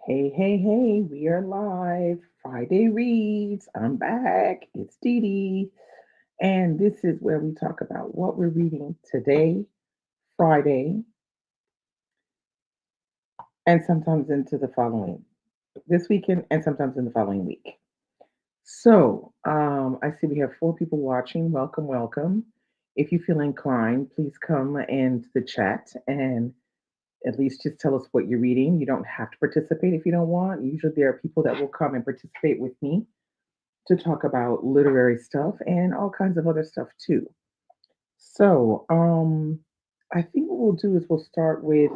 Hey, hey, hey, we are live. Friday Reads. I'm back. It's Dee Dee. And this is where we talk about what we're reading today, Friday, and sometimes into the following, this weekend, and sometimes in the following week. I see we have four people watching. Welcome, welcome. If you feel inclined, please come into the chat and at least just tell us what you're reading. You don't have to participate if you don't want. Usually, there are people that will come and participate with me to talk about literary stuff and all kinds of other stuff too. So, I think what we'll do is we'll start with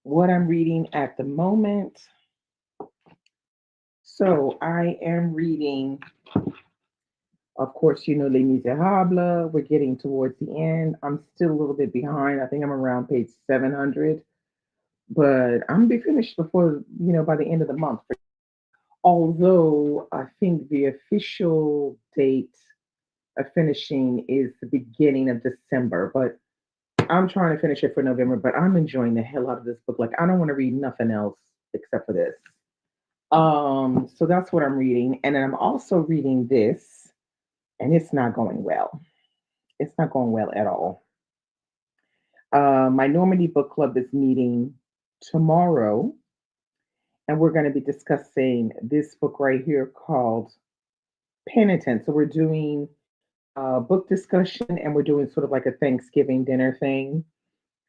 what I'm reading at the moment. So, I am reading, of course, Les Miserables. We're getting towards the end. I'm still a little bit behind. I think I'm around page 700, but I'm gonna be finished before, by the end of the month. Although I think the official date of finishing is the beginning of December, but I'm trying to finish it for November. But I'm enjoying the hell out of this book. Like I don't want to read nothing else except for this. So that's what I'm reading, and then I'm also reading this, and it's not going well. It's not going well at all. My Normandy book club is meeting tomorrow, and we're going to be discussing this book right here called Penitent. So we're doing book discussion, and we're doing sort of like a Thanksgiving dinner thing.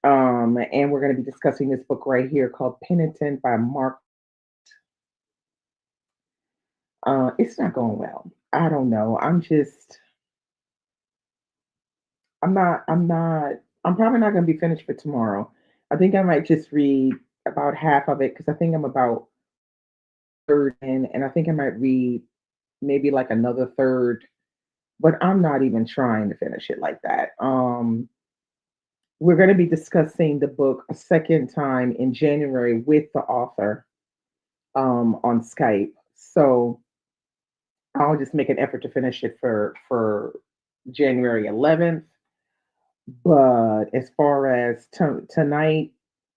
And we're going to be discussing this book right here called Penitent by Mark. It's not going well. I don't know. I'm probably not going to be finished for tomorrow. I think I might just read about half of it because I think I'm about third in, and I think I might read maybe like another third, but I'm not even trying to finish it like that. We're going to be discussing the book a second time in January with the author on Skype. So I'll just make an effort to finish it for January 11th. But as far as tonight,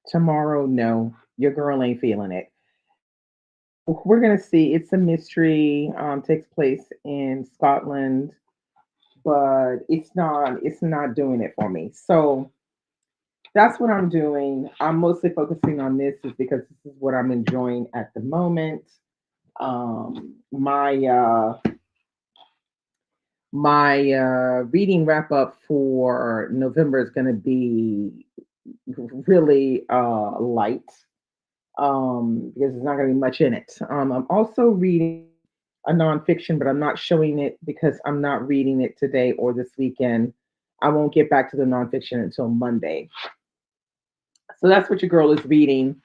tomorrow, no, your girl ain't feeling it. We're gonna see. It's a mystery. Takes place in Scotland, but it's not doing it for me. So that's what I'm doing. I'm mostly focusing on this is because this is what I'm enjoying at the moment. My reading wrap up for November is going to be really light because there's not going to be much in it. I'm also reading a nonfiction, but I'm not showing it because I'm not reading it today or this weekend. I won't get back to the nonfiction until Monday. So that's what your girl is reading.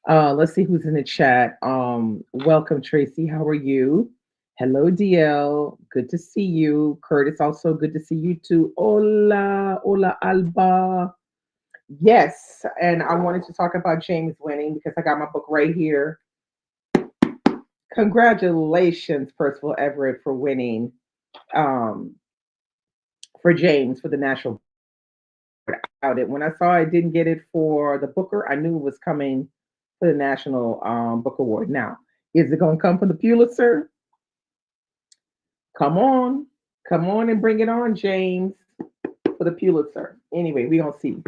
Let's see who's in the chat. Welcome, Tracy. How are you? Hello, DL. Good to see you. Curtis, also good to see you too. Hola, hola, Alba. Yes, and I wanted to talk about James winning because I got my book right here. Congratulations, Percival Everett, for winning um, for James for the National Out it. When I saw I didn't get it for the Booker, I knew it was coming for the National Book Award. Now, is it going to come for the Pulitzer? Come on, come on and bring it on, James, for the Pulitzer. Anyway, we gonna see.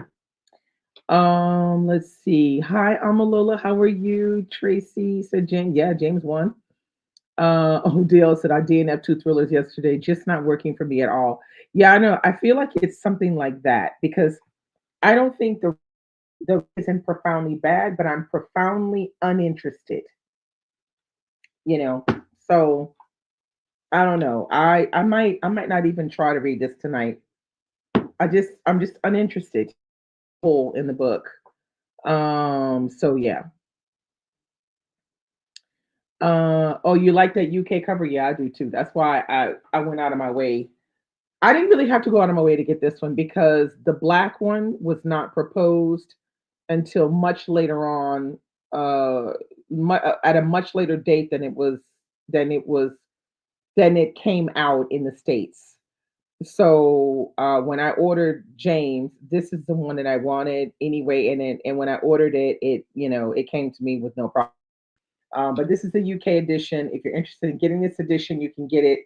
Let's see. Hi, Amalola. How are you? Tracy said James. Yeah, James won. Odell said I DNF two thrillers yesterday, just not working for me at all. Yeah, I know. I feel like it's something like that because I don't think the isn't profoundly bad, but I'm profoundly uninterested. You know, so I don't know. I might not even try to read this tonight. I'm just uninterested. Full in the book. So yeah. Oh, you like that UK cover? Yeah, I do too. That's why I went out of my way. I didn't really have to go out of my way to get this one because the black one was not proposed until much later on, at a much later date than it was than it came out in the states. So when I ordered James, this is the one that I wanted anyway, and when I ordered it, it came to me with no problem. But this is the UK edition. If you're interested in getting this edition, you can get it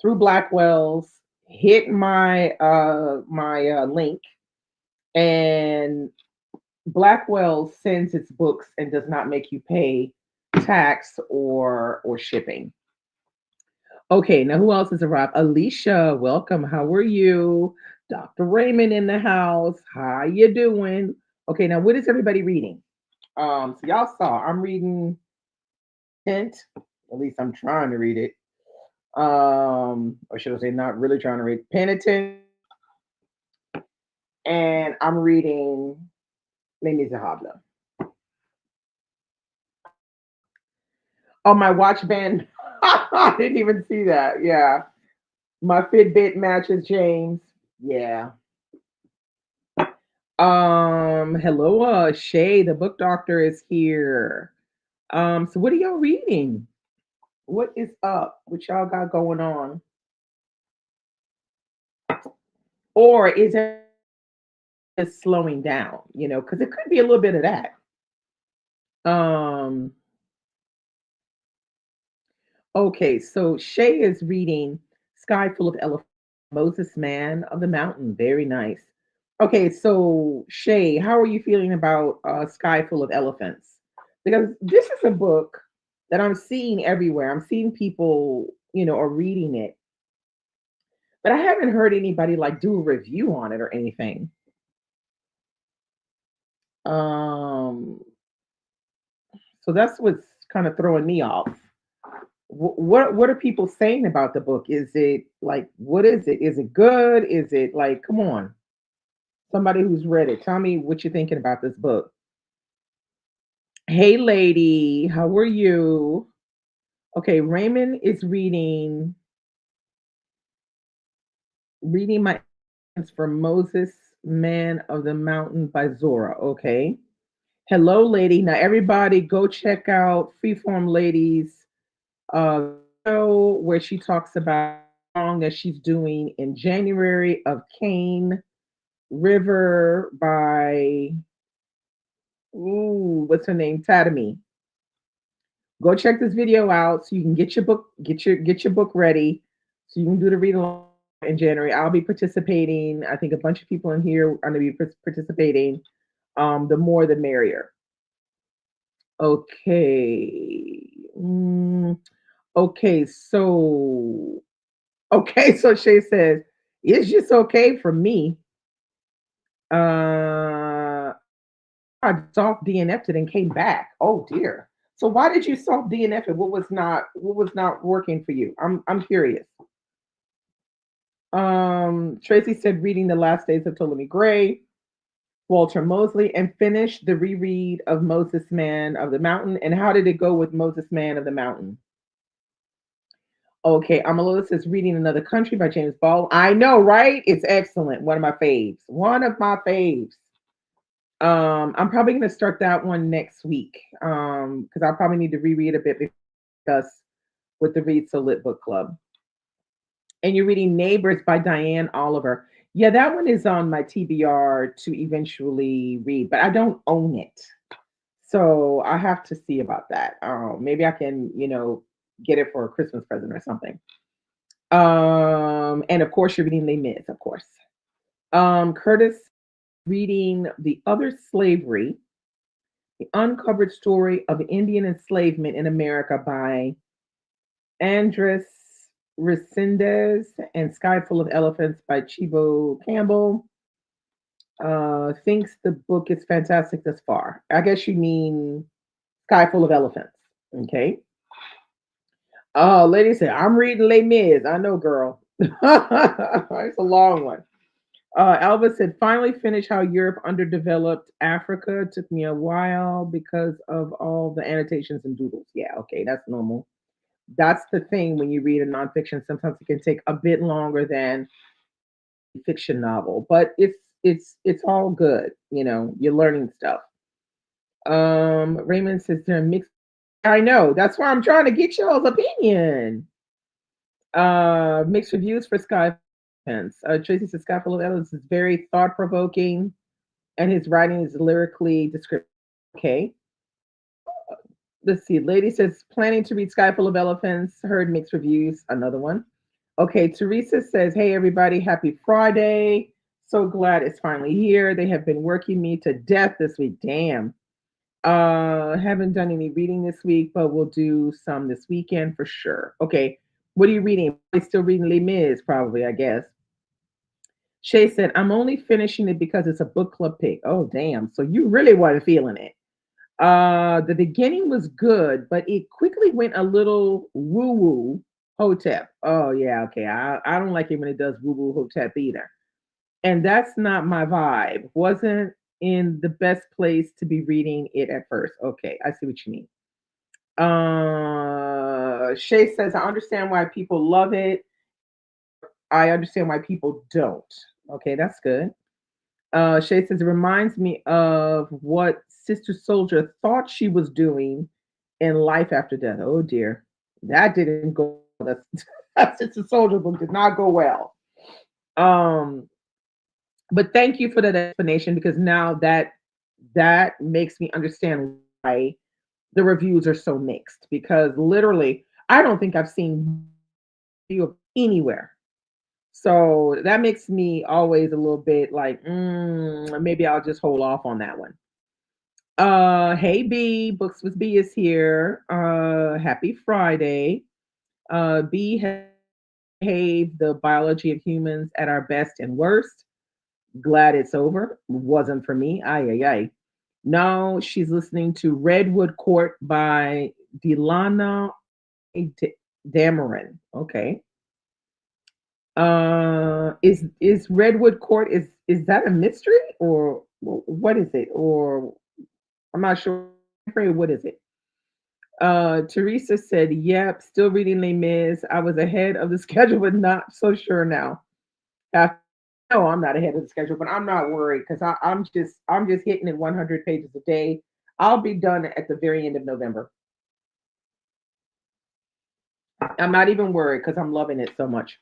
through Blackwell's. Hit my link, and Blackwell sends its books and does not make you pay tax or shipping. Okay, now who else has arrived? Alicia, welcome. How are you? Dr. Raymond in the house. How you doing? Okay, now what is everybody reading? So y'all saw I'm reading Hint. At least I'm trying to read it. Or should I say not really trying to read Penitent. And I'm reading Les Miserables. Oh, my watch band. I didn't even see that. Yeah. My Fitbit matches James. Yeah. Hello, Shay, the book doctor is here. So what are y'all reading? What is up? What y'all got going on? Or is it just slowing down? Because it could be a little bit of that. Um, okay, so Shay is reading Sky Full of Elephants, Moses Man of the Mountain. Very nice. Okay, so Shay, how are you feeling about Sky Full of Elephants? Because this is a book that I'm seeing everywhere. I'm seeing people, are reading it, but I haven't heard anybody like do a review on it or anything. Um, so that's what's kind of throwing me off. What are people saying about the book? Is it like what is it? Is it good? Is it like come on, somebody who's read it, tell me what you're thinking about this book. Hey, lady, how are you? Okay, Raymond is reading my answers for Moses, Man of the Mountain by Zora. Okay. Hello, lady. Now, everybody, go check out Freeform Ladies show where she talks about a song that she's doing in January of Cane River by what's her name? Tatami. Go check this video out so you can get your book, get your book ready, so you can do the read along in January. I'll be participating. I think a bunch of people in here are going to be participating. The more, the merrier. Okay. Okay. So Shay says it's just okay for me. I soft DNF'd it and came back. Oh dear. So why did you soft DNF it? What was not working for you? I'm curious. Tracy said reading the last days of Ptolemy Gray, Walter Mosley, and finished the reread of Moses Man of the Mountain. And how did it go with Moses Man of the Mountain? Okay, Amalula says reading Another Country by James Baldwin. I know, right? It's excellent. One of my faves. One of my faves. I'm probably gonna start that one next week. Because I'll probably need to reread a bit because with the Read So Lit book club. And you're reading Neighbors by Diane Oliver. Yeah, that one is on my TBR to eventually read, but I don't own it. So I have to see about that. Maybe I can, get it for a Christmas present or something. And of course, you're reading Les Mis, of course. Curtis reading The Other Slavery, The Uncovered Story of Indian Enslavement in America by Andres Resendez, and Sky Full of Elephants by Chibo Campbell. Thinks the book is fantastic thus far. I guess you mean Sky Full of Elephants. Okay. Oh, lady said, I'm reading Les Mis. I know, girl. It's a long one. Alba said, finally finished How Europe Underdeveloped Africa. Took me a while because of all the annotations and doodles. Yeah, okay, that's normal. That's the thing when you read a nonfiction. Sometimes it can take a bit longer than a fiction novel, but it's all good. You're learning stuff. Raymond says they're mixed. I know. That's why I'm trying to get y'all's opinion. Mixed reviews for Sky. Pence. Tracy says Scott Philip Evans is very thought provoking, and his writing is lyrically descriptive. Okay, let's see. Lady says planning to read Sky Full of Elephants. Heard mixed reviews. Another one. Okay, Teresa says, "Hey everybody, happy Friday! So glad it's finally here. They have been working me to death this week. Damn. Haven't done any reading this week, but we'll do some this weekend for sure. Okay, what are you reading? Still reading Les Mis, probably, I guess. Shay said, I'm only finishing it because it's a book club pick. Oh, damn. So you really wasn't feeling it. The beginning was good, but it quickly went a little woo woo hotep. Oh, yeah. Okay. I don't like it when it does woo woo hotep either. And that's not my vibe. Wasn't in the best place to be reading it at first. Okay. I see what you mean. Shay says, I understand why people love it. I understand why people don't. Okay. That's good. Shay says it reminds me of what Sister Soldier thought she was doing in Life After Death. Oh dear, that didn't go. That Sister Soldier book did not go well. Um, but thank you for that explanation because now that makes me understand why the reviews are so mixed. Because literally, I don't think I've seen you anywhere. So that makes me always a little bit like, maybe I'll just hold off on that one. Hey B, Books with B is here. Happy Friday. B has behaved the biology of humans at our best and worst. Glad it's over. Wasn't for me. Ay, ay, ay. Now she's listening to Redwood Court by Delana Dameron. Okay. Is Redwood Court is that a mystery or what is it? Or I'm not sure. What is it? Teresa said, "Yep, still reading Les Mis. I was ahead of the schedule, but not so sure now. After, no, I'm not ahead of the schedule, but I'm not worried because I'm just hitting it 100 pages a day. I'll be done at the very end of November. I'm not even worried because I'm loving it so much."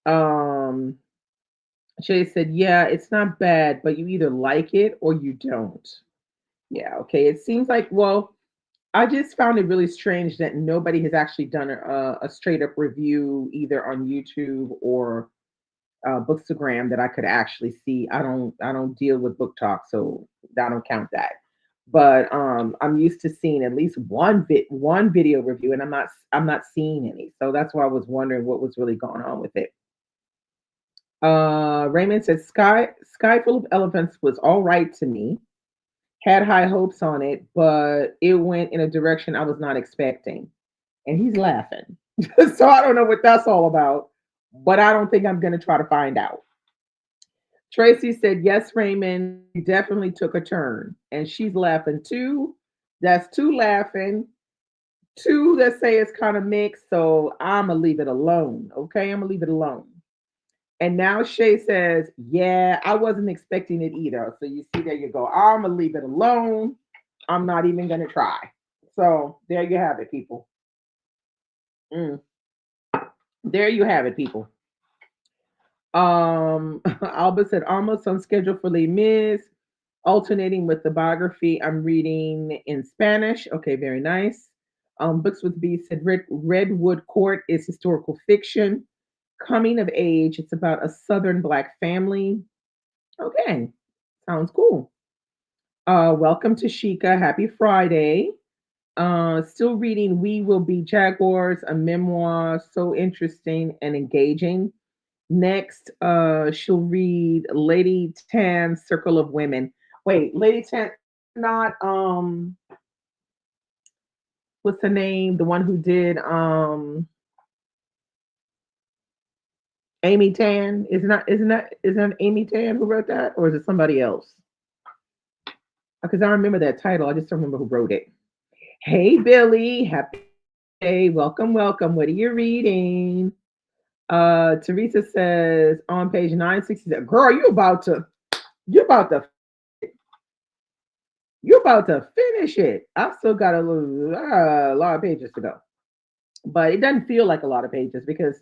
Um, Shay said, "Yeah, it's not bad, but you either like it or you don't." Yeah, okay. It seems like, well, I just found it really strange that nobody has actually done a straight up review either on YouTube or Bookstagram that I could actually see. I don't deal with Book Talk, so I don't count that. But I'm used to seeing at least one video review, and I'm not seeing any. So that's why I was wondering what was really going on with it. Raymond said Sky Full of Elephants was all right to me. Had high hopes on it, but it went in a direction I was not expecting. And he's laughing. So I don't know what that's all about, but I don't think I'm going to try to find out. Tracy said, Yes, Raymond, you definitely took a turn. And she's laughing too. That's two laughing, two that say it's kind of mixed. So I'm going to leave it alone. Okay. I'm going to leave it alone. And now Shay says, Yeah, I wasn't expecting it either. So you see, there you go. I'm going to leave it alone. I'm not even going to try. So there you have it, people. Mm, there you have it, people. Alba said, almost on schedule for Les Mis, alternating with the biography I'm reading in Spanish. Okay, very nice. Books with B said Redwood Court is historical fiction, coming of age. It's about a Southern Black family. Okay, sounds cool. Welcome to Shika. Happy Friday. Still reading We Will Be Jaguars, a memoir, so interesting and engaging. Next, she'll read Lady Tan's Circle of Women. Wait, Lady Tan, not what's the name? The one who did Amy Tan? Isn't that Amy Tan who wrote that, or is it somebody else? Because I remember that title, I just don't remember who wrote it. Hey Billy, happy day, welcome, welcome. What are you reading? Teresa says on page 960, girl, you about to finish it. I still got a lot of pages to go, but it doesn't feel like a lot of pages because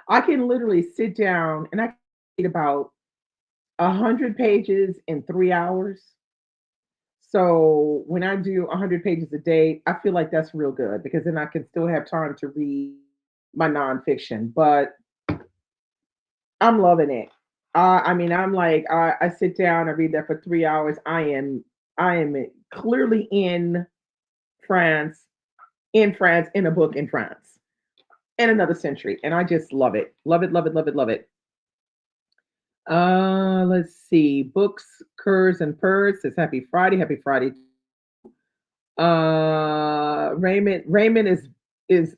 I can literally sit down and I can read about 100 pages in 3 hours. So when I do 100 pages a day, I feel like that's real good because then I can still have time to read my nonfiction. But I'm loving it. I mean, I'm like, I sit down, I read that for 3 hours. I am clearly France, in France, in a book in France, in another century, and I just love it, love it, love it, love it, love it. Let's see, books, curs and purrs says happy Friday, happy Friday. Raymond is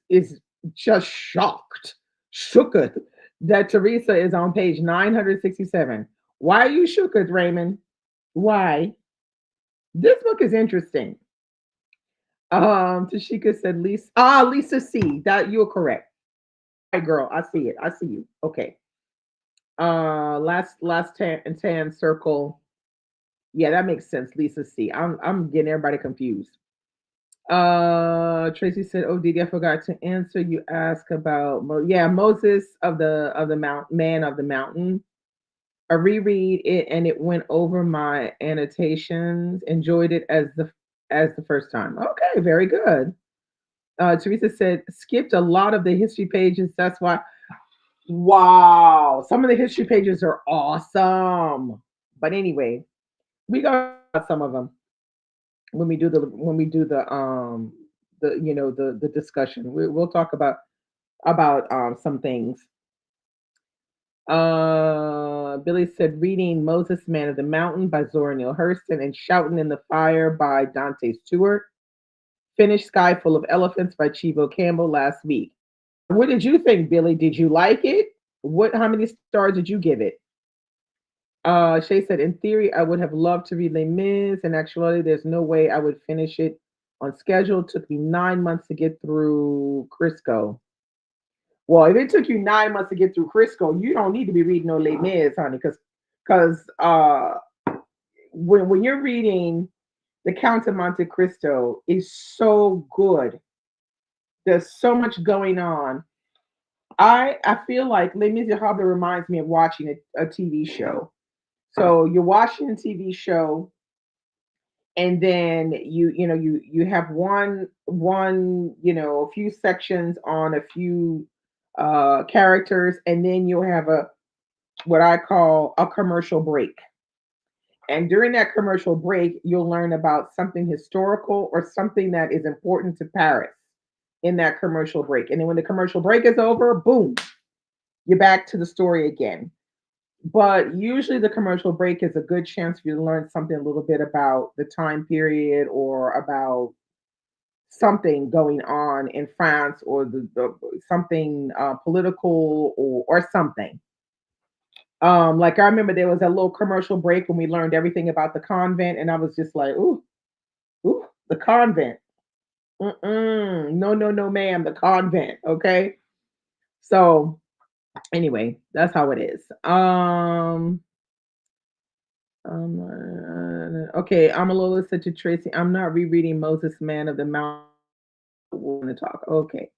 just shocked, shooketh that Teresa is on page 967. Why are you shooketh, Raymond? Why? This book is interesting. Tashika said Lisa. Lisa C. That you're correct. Hi, girl. I see it. I see you. Okay. Last tan circle. Yeah, that makes sense. Lisa C. I'm getting everybody confused. Tracy said, "Oh, Didi, I forgot to answer. You asked about Moses of the mount man of the mountain. I reread it and it went over my annotations. Enjoyed it as the first time. Okay, very good. Teresa said skipped a lot of the history pages. That's why. Wow, some of the history pages are awesome. But anyway, we got some of them when we do the the discussion. We'll talk about some things. Billy said reading Moses Man of the Mountain by Zora Neale Hurston and Shouting in the Fire by Dante Stewart. Finished Sky Full of Elephants by Chivo Campbell last week. What did you think, Billy? Did you like it? How many stars did you give it? Shay said, in theory, I would have loved to read Les Mis. In actuality, there's no way I would finish it on schedule. It took me 9 months to get through Crisco. Well, if it took you 9 months to get through Crisco, you don't need to be reading no Les Mis, honey, because when you're reading The Count of Monte Cristo is so good. There's so much going on. I feel like Les Miserables reminds me of watching a TV show. So you're watching a TV show, and then you have one a few sections on a few characters, and then you'll have a what I call a commercial break. And during that commercial break, you'll learn about something historical or something that is important to Paris in that commercial break. And then when the commercial break is over, boom, you're back to the story again. But usually the commercial break is a good chance for you to learn something a little bit about the time period or about something going on in France or the something political or something. Like I remember there was a little commercial break when we learned everything about the convent, and I was just like, ooh, ooh, the convent. Mm-mm. No, no, no, ma'am, the convent. Okay. So anyway, that's how it is. Okay, Amalola said to Tracy, I'm not rereading Moses Man of the Mount. Want to talk. Okay.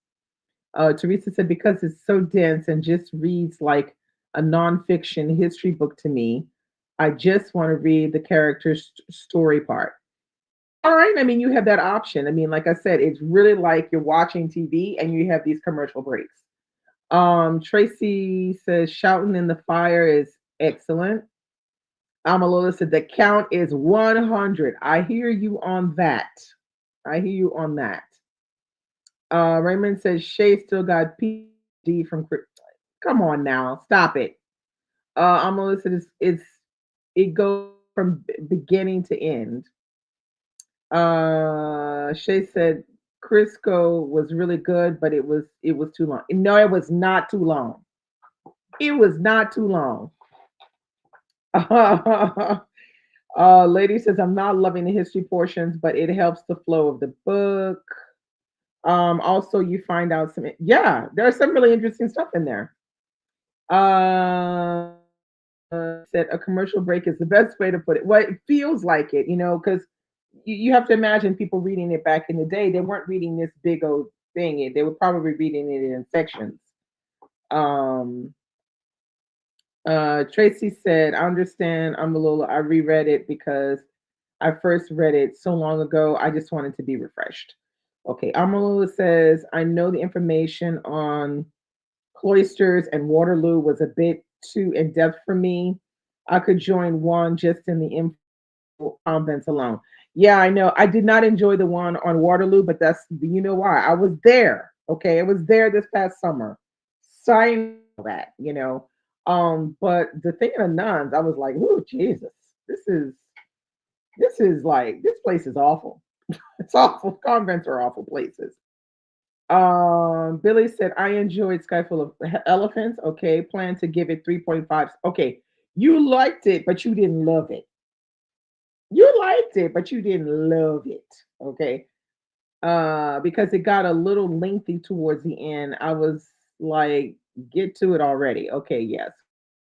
Teresa said, because it's so dense and just reads like a nonfiction history book to me, I just want to read the character's story part. All right. I mean, you have that option. I mean, like I said, it's really like you're watching TV and you have these commercial breaks. Tracy says, Shouting in the Fire is excellent. Amalola said, the count is 100. I hear you on that. I hear you on that. Raymond says, Shay still got PD from. Come on now, stop it. Amalola said, it goes from beginning to end. Shay said, Crisco was really good, but it was too long. No, it was not too long. It was not too long. Lady says, I'm not loving the history portions, but it helps the flow of the book. Also, you find out yeah, there's some really interesting stuff in there. Uh, said a commercial break is the best way to put it. Well, it feels like it, because you have to imagine people reading it back in the day. They weren't reading this big old thing. They were probably reading it in sections. Um, Tracy said, I understand. I reread it because I first read it so long ago. I just wanted to be refreshed. Okay. Amalula says, I know the information on Cloisters and Waterloo was a bit too in depth for me. I could join one just in the info convents alone. Yeah, I know. I did not enjoy the one on Waterloo, but that's you know why. I was there. Okay, I was there this past summer. So I know that. But the thing of the nuns, I was like, oh Jesus, this is this place is awful. It's awful. Convents are awful places. Billy said, I enjoyed Sky Full of Elephants. Okay, plan to give it 3.5. Okay, you liked it, but you didn't love it. You liked it, but you didn't love it. Okay, because it got a little lengthy towards the end. I was like, get to it already. Okay, yes,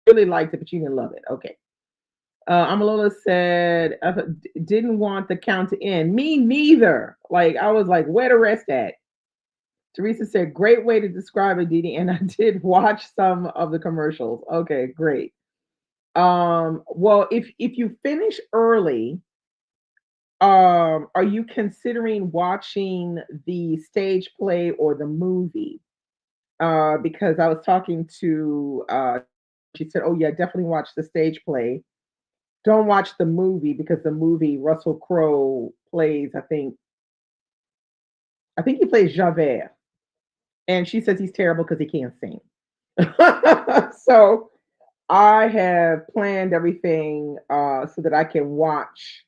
really liked it, but you didn't love it. Okay. Amalola said, didn't want the count to end. Me neither. Like, I was like, where the rest at? Teresa said, great way to describe it, Didi. And I did watch some of the commercials. Okay, great. Well, if you finish early, are you considering watching the stage play or the movie? Because I was talking to she said, oh yeah, definitely watch the stage play. Don't watch the movie because the movie Russell Crowe plays, I think he plays Javert. And she says he's terrible because he can't sing. So I have planned everything so that I can watch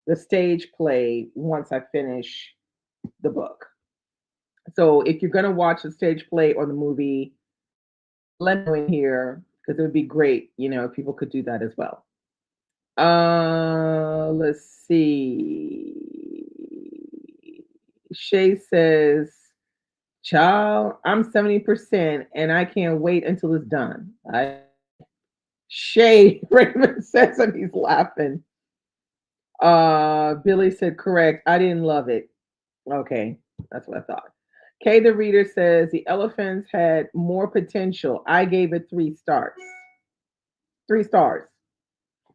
the stage play once I finish the book. So if you're going to watch the stage play or the movie, let me know in here because it would be great, if people could do that as well. Let's see. Shay says, child, I'm 70% and I can't wait until it's done. Shay Raymond says, and he's laughing. Billy said, correct. I didn't love it. Okay, that's what I thought. Kay the reader says the elephants had more potential. I gave it 3 stars. 3 stars.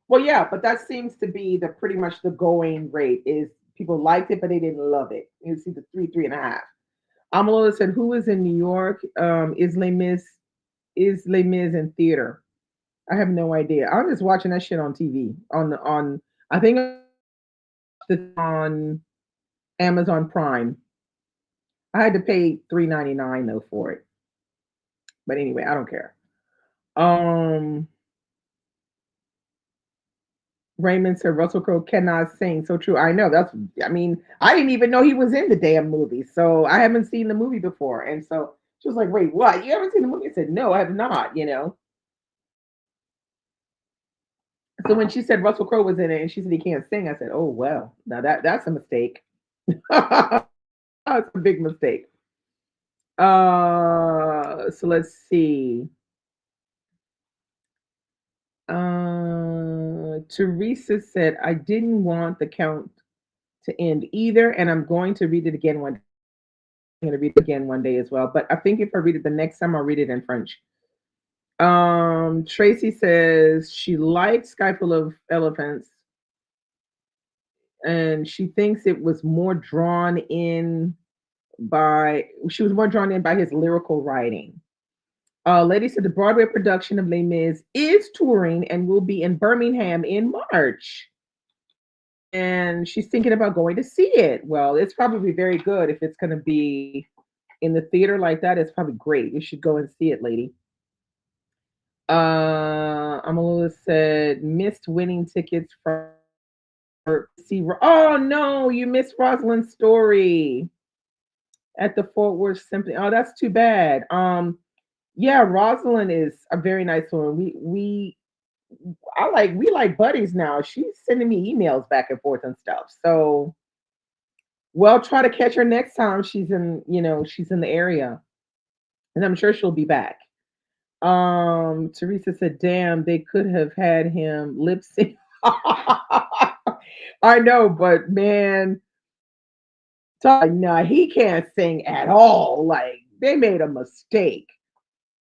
Well, yeah, but that seems to be the pretty much the going rate is people liked it, but they didn't love it. You see the 3.5. Amalola said, who is in New York? Is Les Mis in theater? I have no idea. I'm just watching that shit on TV. On I think it's on Amazon Prime. I had to pay $3.99 though for it. But anyway, I don't care. Um Raymond said Russell Crowe cannot sing. So true. I know. I didn't even know he was in the damn movie. So I haven't seen the movie before. And so she was like, wait, what? You haven't seen the movie? I said, no, I have not. So when she said Russell Crowe was in it and she said he can't sing, I said, oh well, now that's a mistake. That's a big mistake. So let's see. Teresa said, I didn't want the count to end either, and I'm going to read it again one day. I'm going to read it again one day as well. But I think if I read it the next time, I'll read it in French. Tracy says she liked Sky Full of Elephants, and she thinks it was more drawn in she was more drawn in by his lyrical writing. Lady said the Broadway production of Les Mis is touring and will be in Birmingham in March. And she's thinking about going to see it. Well, it's probably very good if it's going to be in the theater like that. It's probably great. You should go and see it, lady. Amalula said missed winning tickets for see. Oh no, you missed Rosalind's story at the Fort Worth Symphony. Oh, that's too bad. Yeah, Rosalind is a very nice woman. We like buddies now. She's sending me emails back and forth and stuff. So, well, try to catch her next time she's in the area, and I'm sure she'll be back. Teresa said, "Damn, they could have had him lip sync." I know, but man, no, he can't sing at all. Like they made a mistake.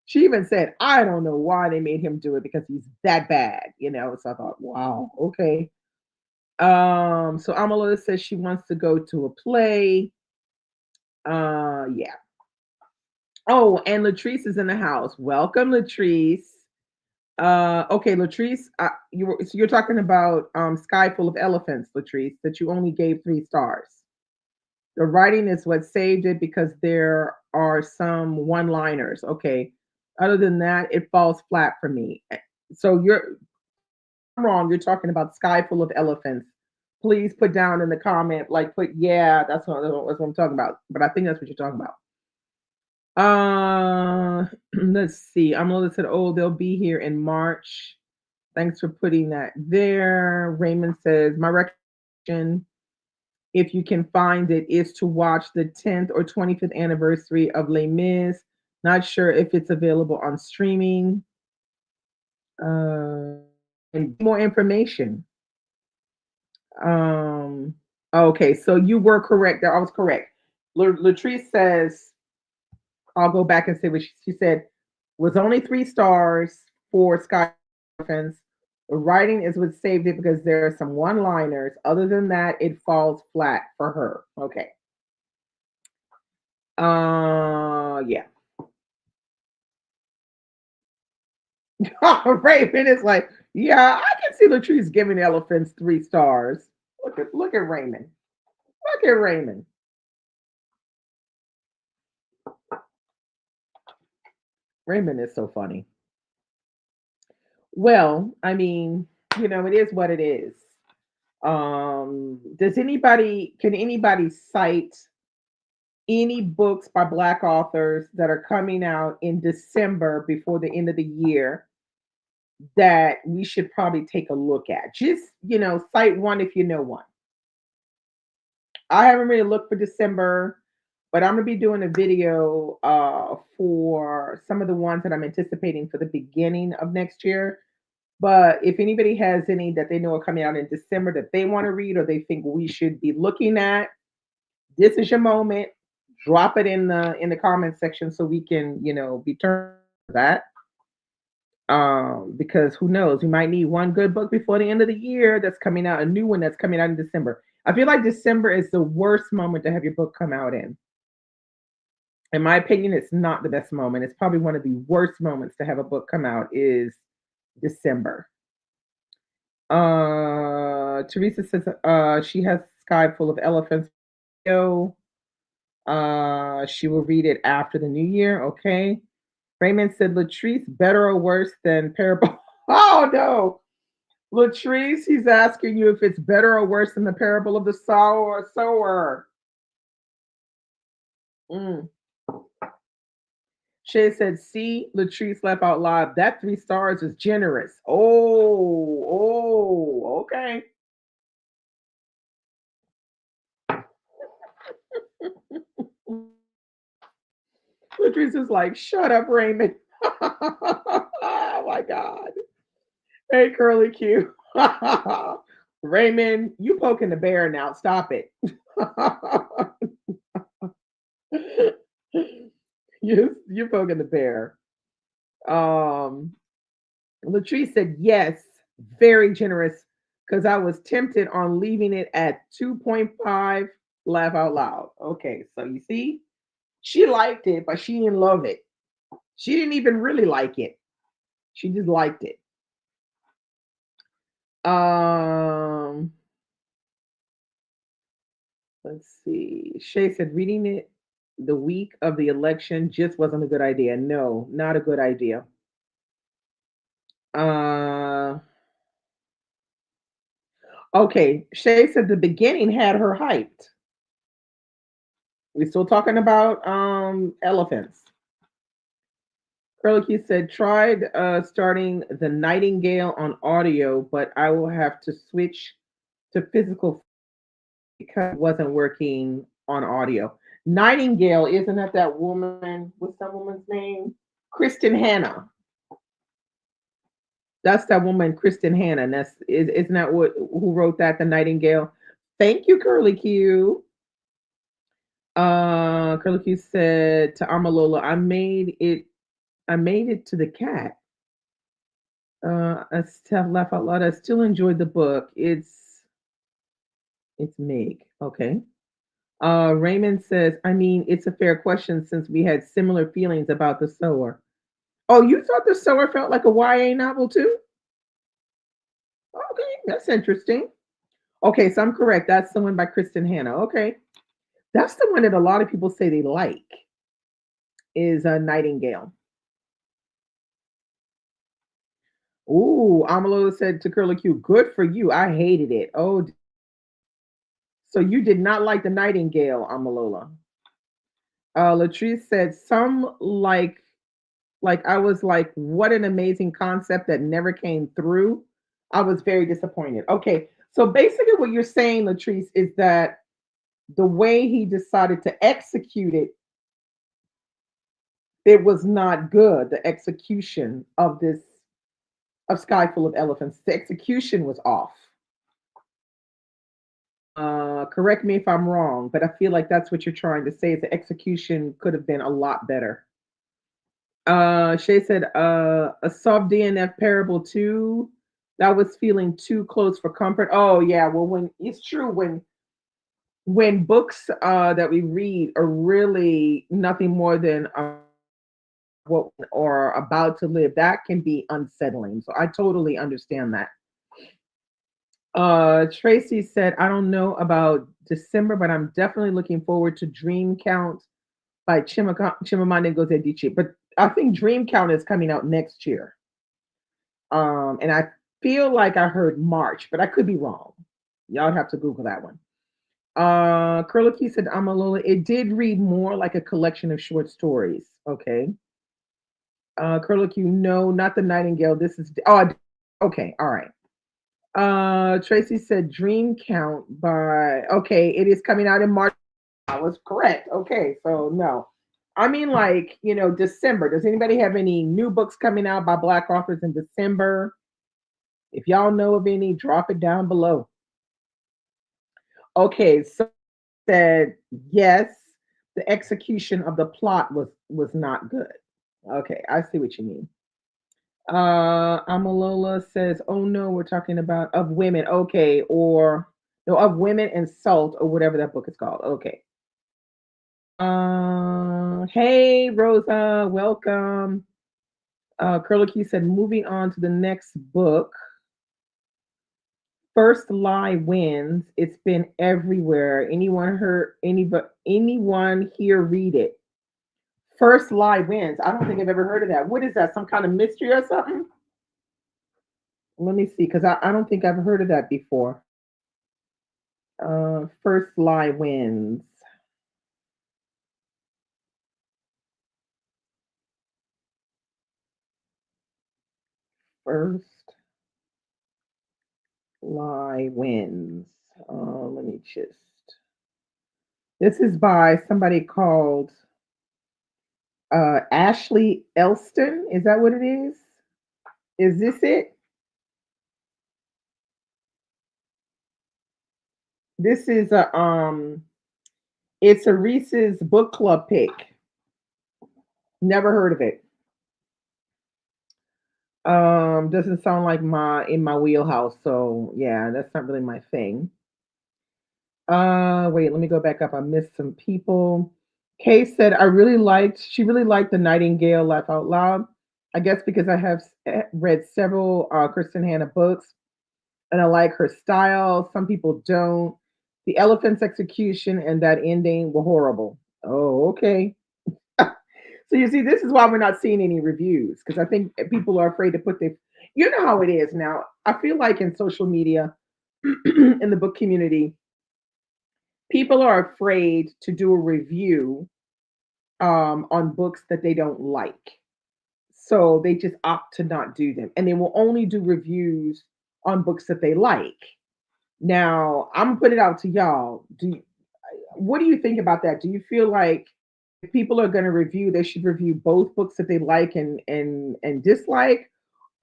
She even said, I don't know why they made him do it because he's that bad, you know. So I thought, wow, okay. So Amalua says she wants to go to a play. Yeah. Oh, and Latrice is in the house. Welcome, Latrice. Okay, Latrice, so you're talking about Sky Full of Elephants, Latrice, that you only gave 3 stars. The writing is what saved it because there are some one-liners. Okay. Other than that, it falls flat for me. So I'm wrong. You're talking about Sky Full of Elephants. Please put down in the comment, like put yeah, that's what I'm talking about. But I think that's what you're talking about. Let's see. I'm gonna said, oh, they'll be here in March. Thanks for putting that there. Raymond says, my recommendation, if you can find it, is to watch the 10th or 25th anniversary of Les Mis. Not sure if it's available on streaming. And more information. Okay, so you were correct there. I was correct. Latrice says, I'll go back and say what she said, was only 3 stars for Sky Orphans. The writing is what saved it because there are some one-liners. Other than that, it falls flat for her. Okay. Yeah. Raven is like, yeah, I can see Latrice giving elephants 3 stars. Look at Raymond. Look at Raymond. Raymond is so funny. Well, I mean, it is what it is. Can anybody cite any books by Black authors that are coming out in December before the end of the year that we should probably take a look at? Just, cite one if you know one. I haven't really looked for December, but I'm gonna be doing a video for some of the ones that I'm anticipating for the beginning of next year. But if anybody has any that they know are coming out in December that they want to read or they think we should be looking at, this is your moment. Drop it in the comment section so we can, be turned to that. Because who knows, we might need one good book before the end of the year that's coming out, a new one that's coming out in December. I feel like December is the worst moment to have your book come out in. In my opinion, it's not the best moment. It's probably one of the worst moments to have a book come out is December. Teresa says she has Sky Full of Elephants. She will read it after the new year. Okay. Raymond said Latrice better or worse than Parable. Oh no. Latrice, he's asking you if it's better or worse than the Parable of the Sower. Mm. Shay said, see, Latrice laugh out loud. That 3 stars is generous. Oh, okay. Latrice is like, shut up, Raymond. Oh my God. Hey, Curly Q. Raymond, you poking the bear now. Stop it. You're poking the bear. Latrice said yes, very generous, because I was tempted on leaving it at 2.5. Laugh out loud. Okay, so you see, she liked it, but she didn't love it. She didn't even really like it. She just liked it. Let's see. Shay said reading it the week of the election just wasn't a good idea. No, not a good idea. Okay, Shay said the beginning had her hyped. We still talking about elephants. Curly said tried starting the Nightingale on audio, but I will have to switch to physical because it wasn't working on audio. Nightingale, isn't that woman? What's that woman's name? Kristen Hanna. That's that woman, Kristen Hanna. And isn't that who wrote that? The Nightingale. Thank you, Curly Q. Curly Q said to Amalola, I made it I made it to the cat. I still laugh out loud. I still enjoyed the book. It's Meg. Okay. Raymond says, I mean, it's a fair question since we had similar feelings about the sewer. Oh, you thought the sewer felt like a YA novel too? Okay, that's interesting. Okay, so I'm correct. That's the one by Kristen Hanna. Okay. That's the one that a lot of people say they like is Nightingale. Ooh, Amalo said to Curly Q, good for you. I hated it. Oh, so you did not like the Nightingale, Amalola. Latrice said some like I was like, what an amazing concept that never came through. I was very disappointed. Okay, so basically what you're saying, Latrice, is that the way he decided to execute it, it was not good. The execution of this of Sky Full of Elephants, the execution was off. Correct me if I'm wrong, but I feel like that's what you're trying to say. Is the execution could have been a lot better. Shay said, a soft DNF parable too. That was feeling too close for comfort. Oh yeah, well when it's true when books that we read are really nothing more than what or about to live, that can be unsettling. So I totally understand that. Tracy said, I don't know about December, but I'm definitely looking forward to Dream Count by Chimamanda Ngozi Adichie. But I think Dream Count is coming out next year. And I feel like I heard March, but I could be wrong. Y'all have to Google that one. Curly said, Amalola, it did read more like a collection of short stories. Okay. Curly no, not the Nightingale. This is, okay. All right. Tracy said Dream Count by, okay, it is coming out in March. I was correct. Okay. So no. I mean, like, December. Does anybody have any new books coming out by Black authors in December? If y'all know of any, drop it down below. Okay, so said yes, the execution of the plot was not good. Okay, I see what you mean. Amalola says, "Oh no, we're talking about of women." Okay, or no, of women and salt, or whatever that book is called. Okay. Hey Rosa, welcome. Curly said, moving on to the next book. First Lie wins. It's been everywhere. Anyone here read it? First Lie wins. I don't think I've ever heard of that. What is that? Some kind of mystery or something? Let me see, because I don't think I've heard of that before. First Lie wins. First Lie wins. Let me just. This is by somebody called Ashley Elston. Is that what it is? Is this it? This is a it's a Reese's book club pick. Never heard of it. Doesn't sound like my in my wheelhouse. So yeah, that's not really my thing. Wait, let me go back up. I missed some people. Kay said she really liked the Nightingale Laugh Out Loud. I guess because I have read several Kristen Hanna books and I like her style. Some people don't. The elephant's execution and that ending were horrible. Oh, okay. So you see, this is why we're not seeing any reviews because I think people are afraid to put their. You know how it is now. I feel like in social media, in the book community, people are afraid to do a review on books that they don't like, so they just opt to not do them, and they will only do reviews on books that they like. Now, I'm gonna put it out to y'all. What do you think about that? Do you feel like if people are going to review, they should review both books that they like and dislike?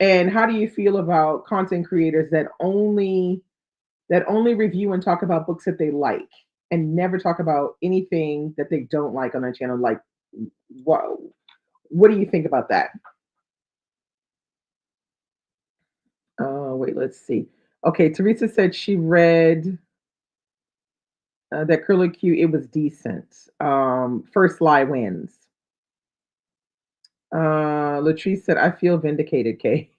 And how do you feel about content creators that only review and talk about books that they like and never talk about anything that they don't like on their channel? Like, what What do you think about that? Wait, let's see. Okay, Teresa said she read that Curly Q. It was decent. First Lie wins. Latrice said, "I feel vindicated, Kay."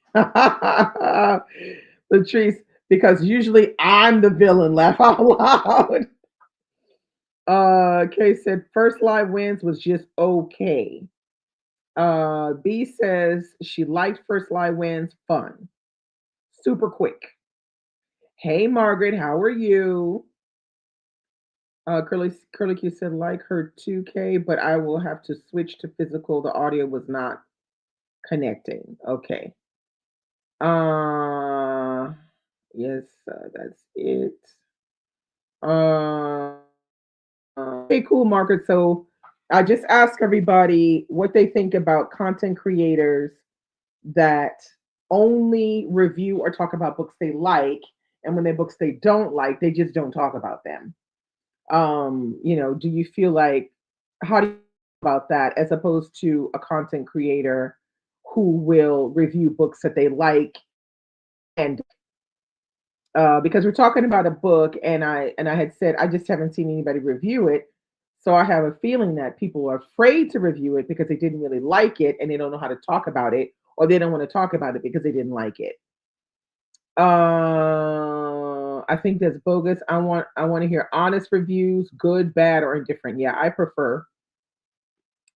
Latrice, because usually I'm the villain. Laugh out loud. Kay said, "First Lie wins was just okay." B says she liked First Lie wins. Fun, super quick. Hey, Margaret, how are you? Curly Q said like her 2K, but I will have to switch to physical. The audio was not connecting. Okay. Uh yes, that's it. Uh, okay, cool, Margaret. So I just ask everybody what they think about content creators that only review or talk about books they like, and when they're books they don't like, they just don't talk about them. Do you feel like how do you feel about that as opposed to a content creator who will review books that they like and because we're talking about a book and I had said I just haven't seen anybody review it. So I have a feeling that people are afraid to review it because they didn't really like it and they don't know how to talk about it or they don't want to talk about it because they didn't like it. I think that's bogus. I want to hear honest reviews, good, bad, or indifferent. Yeah, I prefer.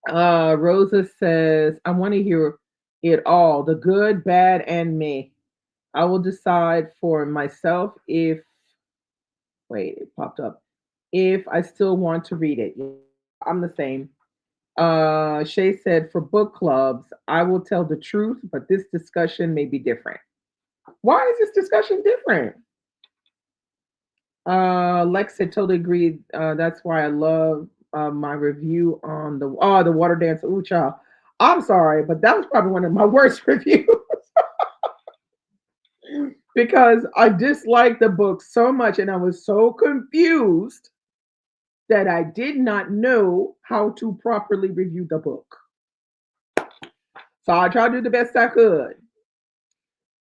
Rosa says, I want to hear it all, the good, bad, and me. I will decide for myself if wait, it popped up. If I still want to read it. Yeah, I'm the same. Shay said, for book clubs, I will tell the truth, but this discussion may be different. Why is this discussion different? Lex said totally agreed. That's why I love my review on the water dance. Ooh, child. I'm sorry, but that was probably one of my worst reviews because I disliked the book so much and I was so confused that I did not know how to properly review the book. So I tried to do the best I could.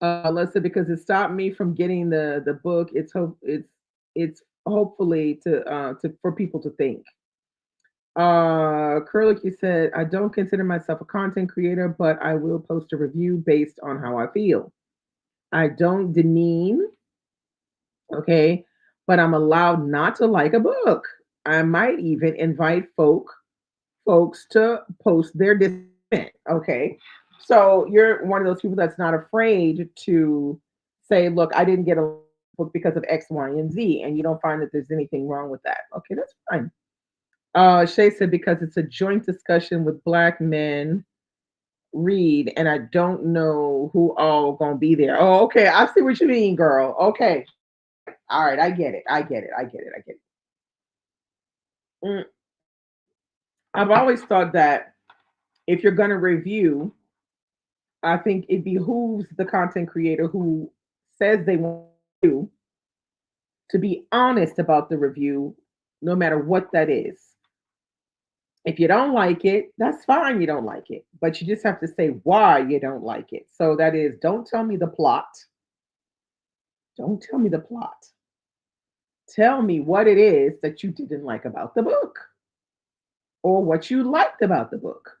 Let's say because it stopped me from getting the book. It's hopefully to for people to think. Curlicky said, I don't consider myself a content creator, but I will post a review based on how I feel. I don't demean, okay, but I'm allowed not to like a book. I might even invite folks to post their dissent. Okay. So you're one of those people that's not afraid to say, look, I didn't get a book because of X, Y, and Z, and you don't find that there's anything wrong with that. Okay, that's fine. Shay said because it's a joint discussion with black men read, and I don't know who all gonna be there. Oh, okay. I see what you mean, girl. Okay. All right, I get it. I get it. I get it. I get it. I've always thought that if you're gonna review, I think it behooves the content creator who says they want to be honest about the review, no matter what that is. If you don't like it, that's fine, you don't like it. But you just have to say why you don't like it. So that is, don't tell me the plot. Don't tell me the plot. Tell me what it is that you didn't like about the book or what you liked about the book.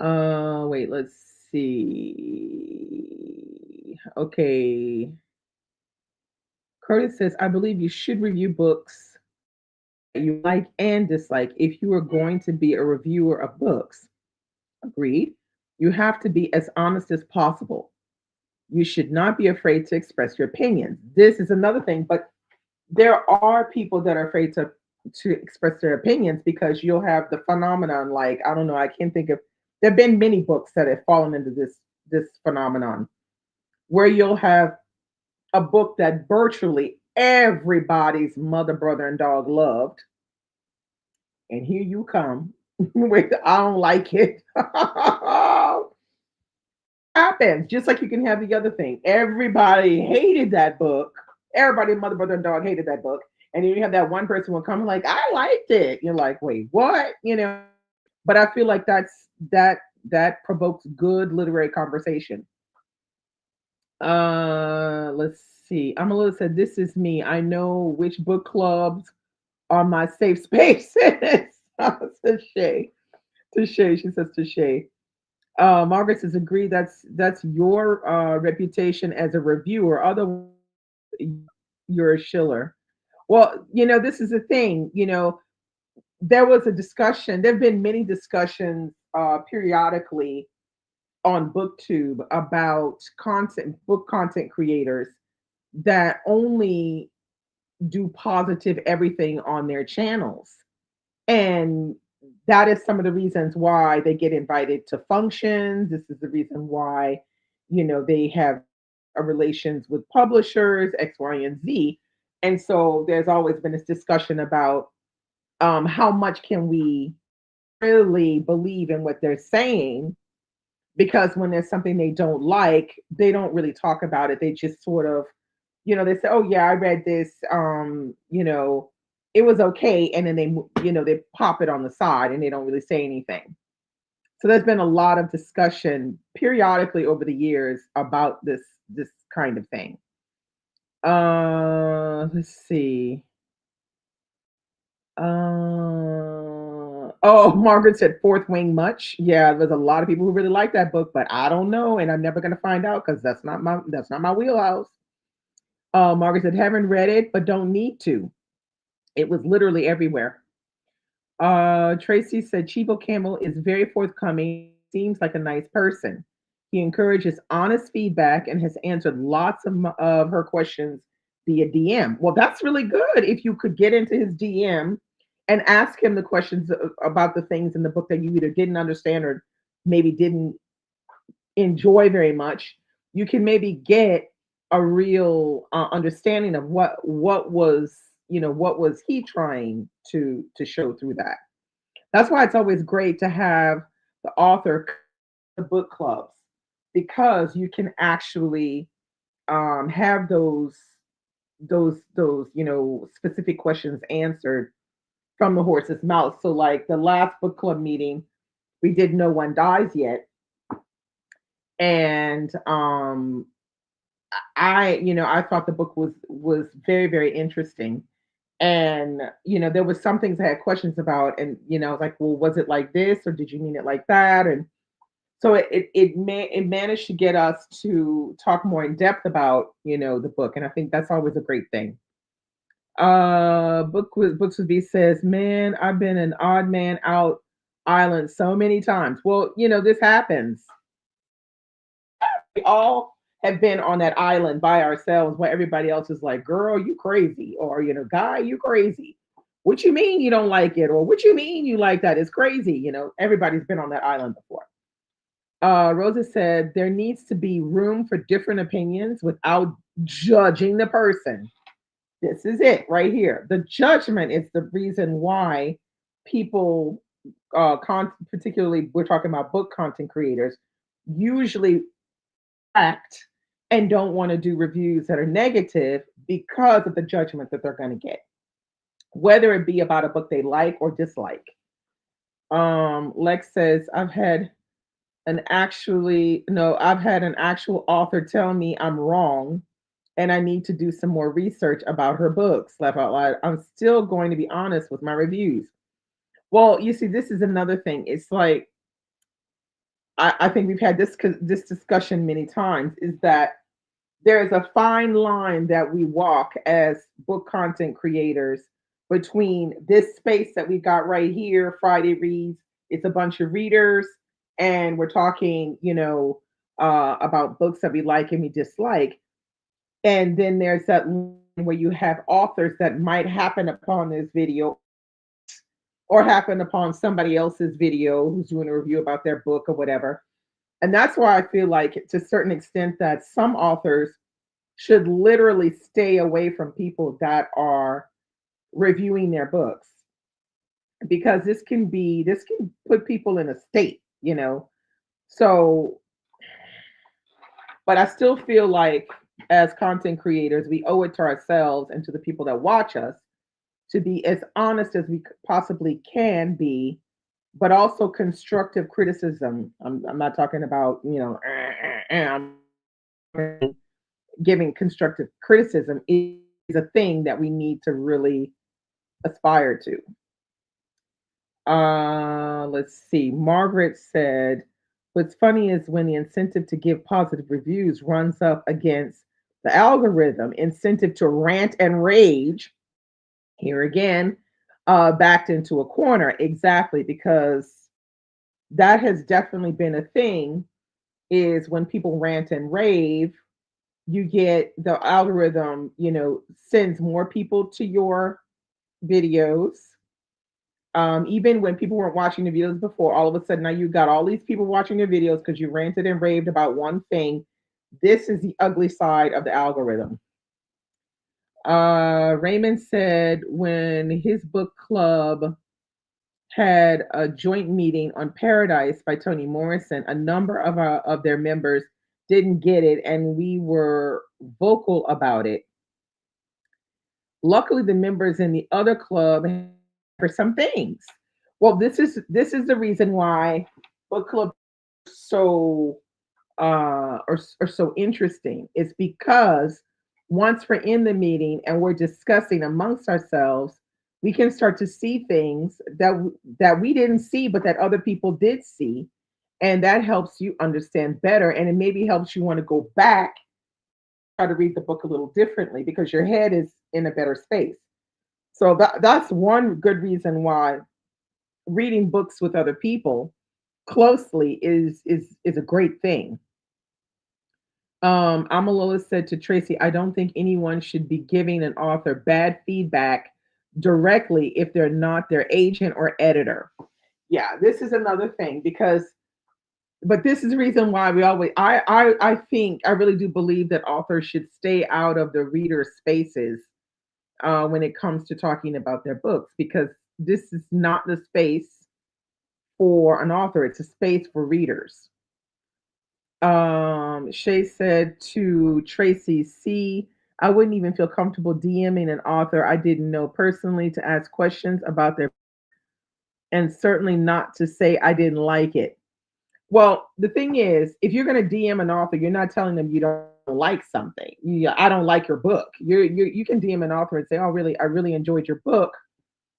Wait, let's see. Okay. Curtis says, I believe you should review books that you like and dislike if you are going to be a reviewer of books. Agreed. You have to be as honest as possible. You should not be afraid to express your opinions. This is another thing, but there are people that are afraid to express their opinions because you'll have the phenomenon like I don't know, I can't think of there have been many books that have fallen into this phenomenon where you'll have a book that virtually everybody's mother, brother, and dog loved. And here you come with, I don't like it. Happens just like you can have the other thing. Everybody hated that book. Everybody, mother, brother, and dog hated that book. And then you have that one person will come like, I liked it. You're like, wait, what? But I feel like that provokes good literary conversation. Let's see. Amalua said, "This is me. I know which book clubs are my safe spaces." Touche, touche. She says touche. Margaret says, "Agree. That's your reputation as a reviewer. Otherwise, you're a shiller." Well, this is the thing. There was a discussion. There have been many discussions periodically on BookTube about book content creators that only do positive everything on their channels. And that is some of the reasons why they get invited to functions. This is the reason why, they have relations with publishers, X, Y, and Z. And so there's always been this discussion about how much can we really believe in what they're saying, because when there's something they don't like, they don't really talk about it. They just sort of, they say, "Oh yeah, I read this. It was okay," and then they pop it on the side and they don't really say anything. So there's been a lot of discussion periodically over the years about this kind of thing. Let's see. Oh, Margaret said Fourth Wing much. Yeah, there's a lot of people who really like that book, but I don't know, and I'm never gonna find out because that's not my wheelhouse. Margaret said haven't read it, but don't need to. It was literally everywhere. Tracy said Chivo Campbell is very forthcoming. Seems like a nice person. He encourages honest feedback and has answered lots of her questions via DM. Well, that's really good. If you could get into his DM and ask him the questions about the things in the book that you either didn't understand or maybe didn't enjoy very much, you can maybe get a real understanding of what was he trying to show through that. That's why it's always great to have the author the book clubs, because you can actually have those specific questions answered from the horse's mouth. So like the last book club meeting, we did No One Dies Yet, and I thought the book was very, very interesting. And there was some things I had questions about, and I was like, well, was it like this or did you mean it like that? And so it managed to get us to talk more in depth about the book, and I think that's always a great thing. Books with B says, "Man, I've been an odd man out island so many times." Well, this happens. We all have been on that island by ourselves where everybody else is like, "Girl, you crazy," or "Guy, you crazy. What you mean you don't like it?" Or "What you mean you like that? It's crazy." Everybody's been on that island before. Rosa said there needs to be room for different opinions without judging the person. This is it right here. The judgment is the reason why people, particularly we're talking about book content creators, usually act and don't want to do reviews that are negative because of the judgment that they're going to get, whether it be about a book they like or dislike. Lex says, I've had an actual author tell me I'm wrong and I need to do some more research about her books. Laugh out loud. I'm still going to be honest with my reviews. Well, you see, this is another thing. It's like I think we've had this discussion many times. Is that there's a fine line that we walk as book content creators between this space that we got right here, Friday Reads. It's a bunch of readers, and we're talking, about books that we like and we dislike. And then there's that line where you have authors that might happen upon this video or happen upon somebody else's video who's doing a review about their book or whatever. And that's why I feel like, to a certain extent, that some authors should literally stay away from people that are reviewing their books, because this can put people in a state. So, but I still feel like as content creators, we owe it to ourselves and to the people that watch us to be as honest as we possibly can be but also constructive criticism. I'm not talking about, I'm giving constructive criticism is a thing that we need to really aspire to. Let's see. Margaret said, what's funny is when the incentive to give positive reviews runs up against the algorithm incentive to rant and rage. Here again, backed into a corner. Exactly, because that has definitely been a thing is when people rant and rave, you get the algorithm, sends more people to your videos. Even when people weren't watching the videos before, all of a sudden now you got all these people watching your videos because you ranted and raved about one thing. This is the ugly side of the algorithm. Raymond said when his book club had a joint meeting on Paradise by Toni Morrison, a number of their members didn't get it, and we were vocal about it. Luckily, the members in the other club for some things. Well, this is the reason why book club so are so interesting. It's because once we're in the meeting and we're discussing amongst ourselves, we can start to see things that we didn't see, but that other people did see, and that helps you understand better, and it maybe helps you want to go back try to read the book a little differently because your head is in a better space. So that's one good reason why reading books with other people closely is a great thing. Amalola said to Tracy, I don't think anyone should be giving an author bad feedback directly if they're not their agent or editor. Yeah, this is another thing because but this is the reason why we always I think I really do believe that authors should stay out of the reader spaces when it comes to talking about their books because this is not the space for an author, it's a space for readers. Shay said to Tracy, see, I wouldn't even feel comfortable DMing an author I didn't know personally to ask questions about their and certainly not to say I didn't like it. Well, the thing is, if you're going to DM an author, you're not telling them you don't like something. I don't like your book. You can DM an author and say, "Oh, really? I really enjoyed your book.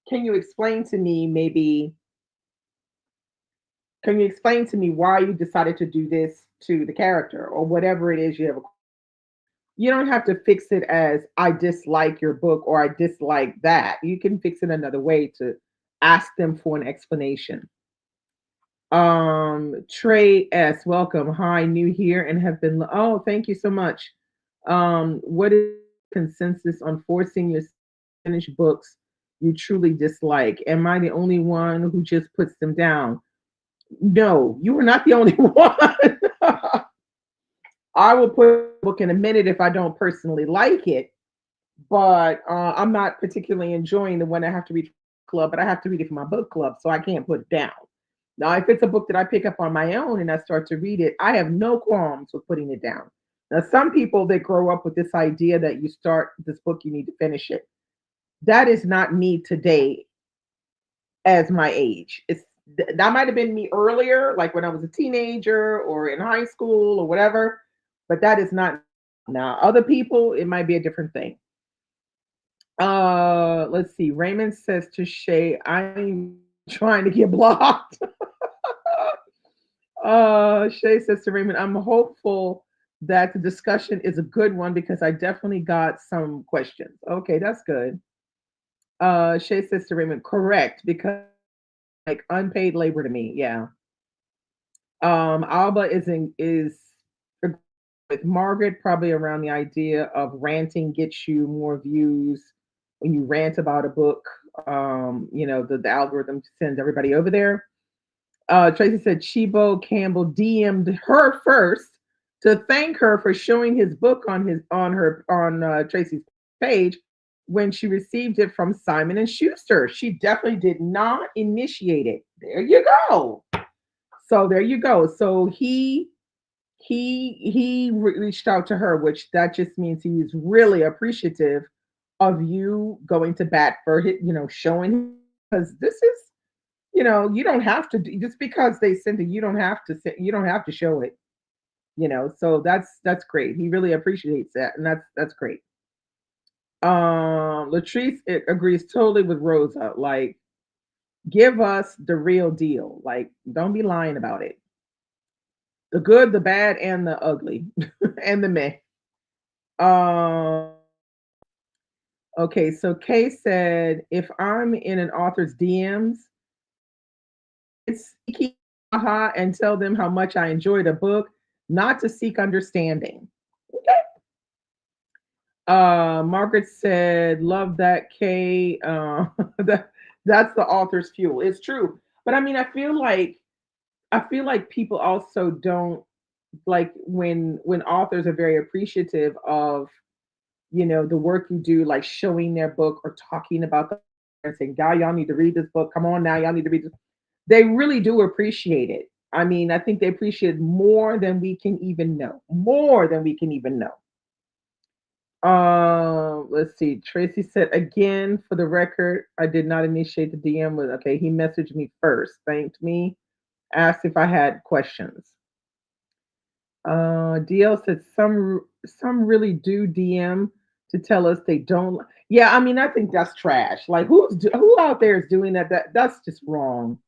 Can you explain to me maybe? Can you explain to me why you decided to do this to the character or whatever it is you have? You don't have to fix it as I dislike your book or I dislike that. You can fix it another way to ask them for an explanation. Trey S, welcome. Hi, new here and have been. Oh, thank you so much. What is consensus on forcing your finished books you truly dislike? Am I the only one who just puts them down? No, you are not the only one. I will put a book in a minute if I don't personally like it, but I'm not particularly enjoying the one I have to read for club, but I have to read it for my book club, so I can't put it down. Now, if it's a book that I pick up on my own and I start to read it, I have no qualms with putting it down. Now, some people they grow up with this idea that you start this book, you need to finish it. That is not me today as my age. That might have been me earlier, like when I was a teenager or in high school or whatever, but that is not now. Other people, it might be a different thing. Let's see. Raymond says to Shay, I'm trying to get blocked. Shay says to Raymond, I'm hopeful that the discussion is a good one because I definitely got some questions. Okay, that's good. Shay says to Raymond, correct, because like unpaid labor to me. Yeah. Alba is with Margaret probably around the idea of ranting gets you more views when you rant about a book. The algorithm sends everybody over there. Tracy said Chibo Campbell DM'd her first to thank her for showing his book on Tracy's page when she received it from Simon and Schuster. She definitely did not initiate it. There you go. So there you go. So he reached out to her, which that just means he's really appreciative of you going to bat for it, showing because this is You don't have to just because they sent it, you don't have to show it, So that's great. He really appreciates that, and that's great. Latrice agrees totally with Rosa. Like, give us the real deal. Like, don't be lying about it. The good, the bad, and the ugly, and the meh. Um, okay, so Kay said, if I'm in an author's DMs, it's seeking aha and tell them how much I enjoyed a book, not to seek understanding. Okay. Margaret said, love that, Kay. That that's the author's fuel. It's true. But I mean, I feel like people also don't like when authors are very appreciative of the work you do, like showing their book or talking about the and saying, y'all need to read this book. Come on now, y'all need to read this. They really do appreciate it. I mean, I think they appreciate it more than we can even know. More than we can even know. Let's see. Tracy said again, for the record, I did not initiate the DM with okay, he messaged me first, thanked me, asked if I had questions. DL said some really do DM to tell us they don't. Yeah, I mean, I think that's trash. Like, who out there is doing that? That's just wrong.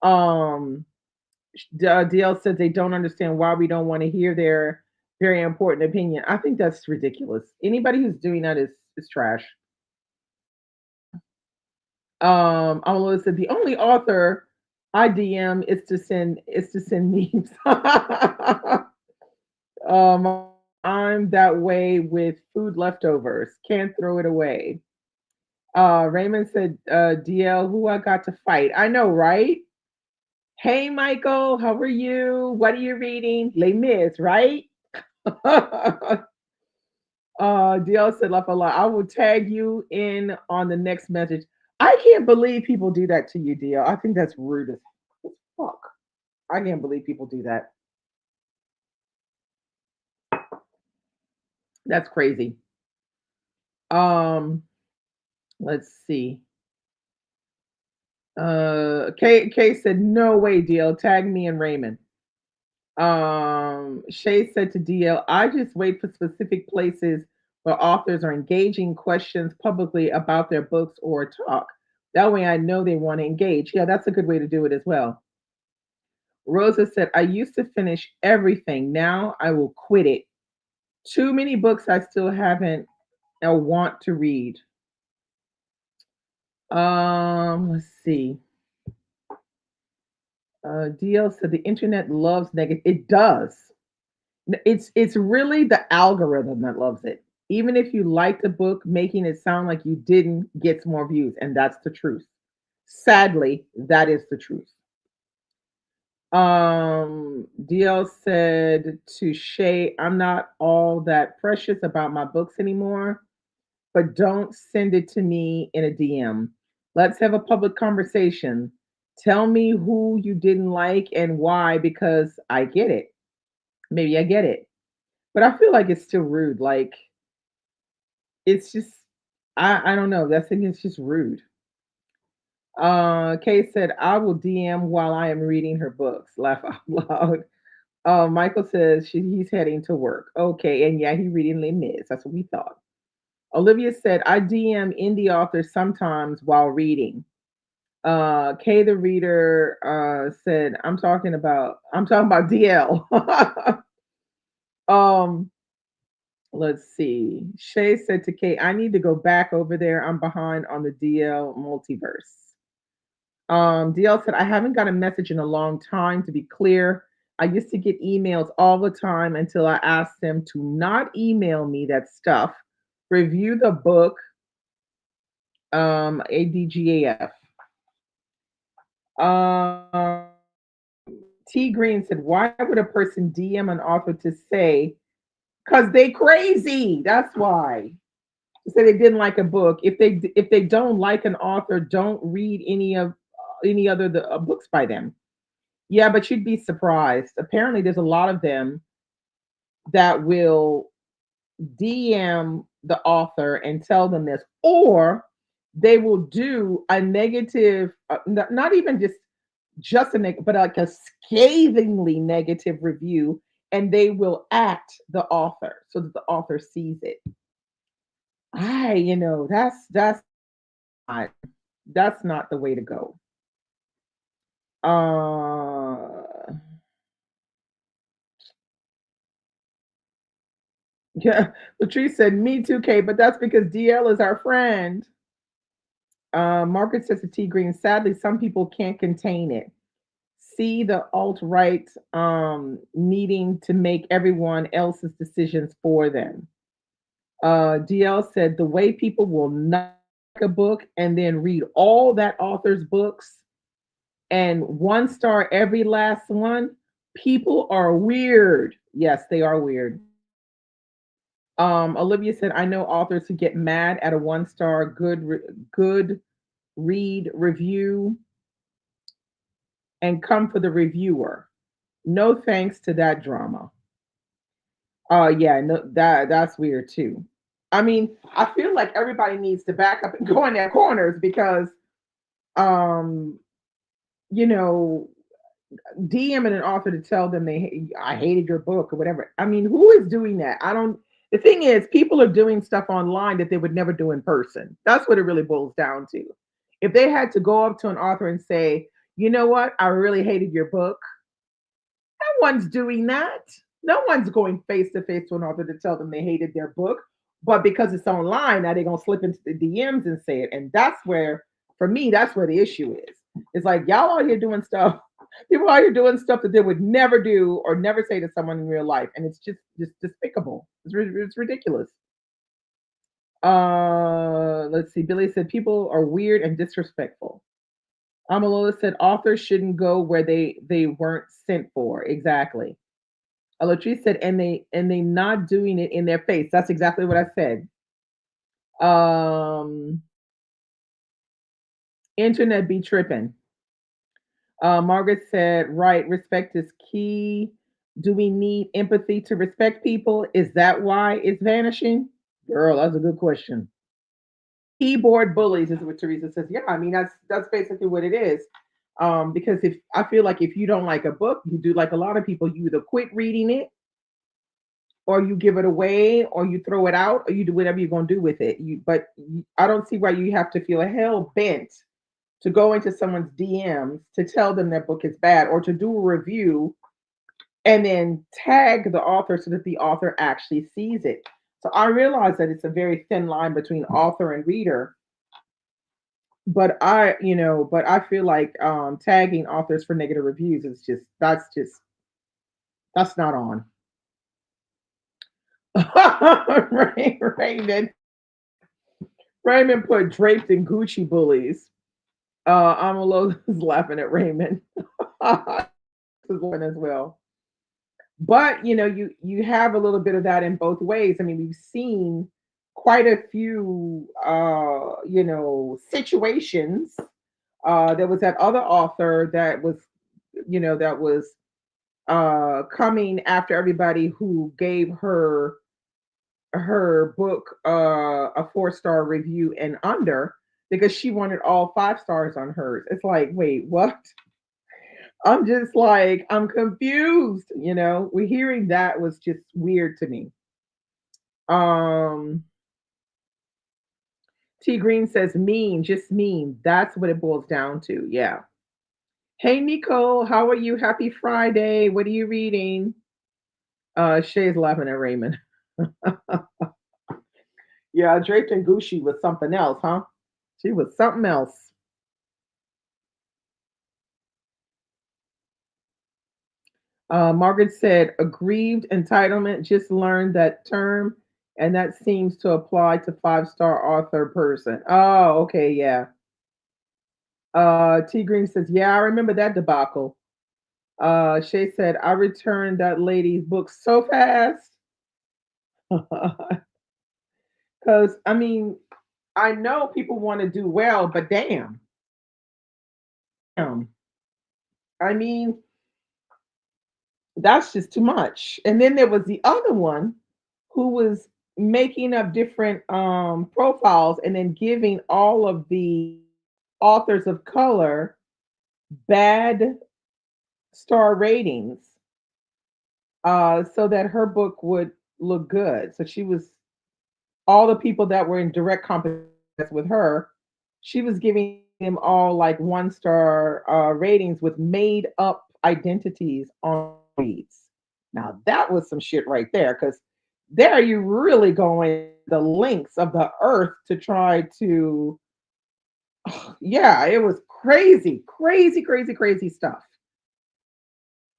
Um, DL said they don't understand why we don't want to hear their very important opinion. I think that's ridiculous. Anybody who's doing that is trash. Although said the only author I DM is to send memes. I'm that way with food leftovers. Can't throw it away. Raymond said, DL, who I got to fight. I know, right? Hey, Michael, how are you? What are you reading? Les Mis, right? DL said, La Fala, I will tag you in on the next message. I can't believe people do that to you, DL. I think that's rude as fuck. I can't believe people do that. That's crazy. Um, let's see. Kay said, no way, DL. Tag me and Raymond. Shay said to DL, I just wait for specific places where authors are engaging questions publicly about their books or talk. That way I know they want to engage. Yeah, that's a good way to do it as well. Rosa said, I used to finish everything. Now I will quit it. Too many books I still haven't or want to read. Let's see. DL said the internet loves negative. It does. It's really the algorithm that loves it. Even if you like the book, making it sound like you didn't gets more views, and that's the truth. Sadly, that is the truth. DL said to Shay, I'm not all that precious about my books anymore, but don't send it to me in a DM. Let's have a public conversation. Tell me who you didn't like and why, because I get it. Maybe I get it. But I feel like it's still rude. Like, it's just, I don't know. That thing is just rude. Kay said, I will DM while I am reading her books. Laugh out loud. Michael says he's heading to work. Okay, and yeah, he's reading Les Mis. That's what we thought. Olivia said, I DM indie authors sometimes while reading. Kay the reader said, I'm talking about DL. um, let's see. Shay said to Kay, I need to go back over there. I'm behind on the DL multiverse. DL said, I haven't got a message in a long time. To be clear, I used to get emails all the time until I asked them to not email me that stuff. Review the book, ADGAF. Um, T Green said, why would a person DM an author to say, because they crazy? That's why. Say they didn't like a book. If they don't like an author, don't read any other books by them. Yeah, but you'd be surprised. Apparently, there's a lot of them that will DM the author and tell them this, or they will do a negative, not even just a negative, but like a scathingly negative review, and they will at the author so that the author sees it. Not, that's not the way to go. Uh, yeah, Latrice said, "Me too, Kate," but that's because DL is our friend. Margaret says to T Green, sadly, some people can't contain it. See the alt right needing to make everyone else's decisions for them. DL said the way people will not like a book and then read all that author's books and one star every last one. People are weird. Yes, they are weird. Olivia said, I know authors who get mad at a one star good read review and come for the reviewer. No thanks to that drama. Yeah, no, that's weird too. I mean, I feel like everybody needs to back up and go in their corners because, um, you know, DMing an author to tell them I hated your book or whatever. I mean, who is doing that? I don't. The thing is, people are doing stuff online that they would never do in person. That's what it really boils down to. If they had to go up to an author and say, you know what, I really hated your book, no one's doing that. No one's going face to face to an author to tell them they hated their book. But because it's online, now they're gonna slip into the DMs and say it. And that's where, for me, that's where the issue is. It's like y'all out here doing stuff. People out here doing stuff that they would never do or never say to someone in real life, and it's just despicable. It's ridiculous. Let's see. Billy said people are weird and disrespectful. Amalola said authors shouldn't go where they weren't sent for. Exactly. Latrice said, and they not doing it in their face. That's exactly what I said. Um, internet be tripping. Margaret said, right, respect is key. Do we need empathy to respect people? Is that why it's vanishing? Girl, that's a good question. Keyboard bullies is what Teresa says. Yeah, I mean that's basically what it is. Because if I feel like if you don't like a book, you do like a lot of people, you either quit reading it or you give it away or you throw it out or you do whatever you're going to do with it. I don't see why you have to feel hell bent to go into someone's DMs to tell them their book is bad or to do a review and then tag the author so that the author actually sees it. So I realize that it's a very thin line between author and reader, but I feel like tagging authors for negative reviews is that's not on. Raymond Raymond put draped in Gucci bullies. Amalo is laughing at Raymond. Is one as well. But you have a little bit of that in both ways. I mean, we've seen quite a few situations. There was that other author that was coming after everybody who gave her book a 4-star review and under because she wanted all 5 stars on hers. It's like, wait, what? I'm just like, I'm confused. We're hearing that was just weird to me. Um, T Green says mean, just mean. That's what it boils down to. Yeah. Hey Nicole, how are you? Happy Friday. What are you reading? Shay's laughing at Raymond. Yeah, Draped and Gucci was something else, huh? She was something else. Margaret said, aggrieved entitlement, just learned that term, and that seems to apply to 5-star author person. Oh, okay, yeah. T Green says, yeah, I remember that debacle. Shay said, I returned that lady's book so fast. Because, I mean, I know people want to do well, but damn. Damn. I mean, that's just too much. And then there was the other one who was making up different profiles and then giving all of the authors of color bad star ratings so that her book would look good. So she was all the people that were in direct competition with her, she was giving them all like one star ratings with made up identities on reads. Now that was some shit right there, because there you really going the lengths of the earth to try to, yeah, it was crazy, crazy, crazy, crazy stuff.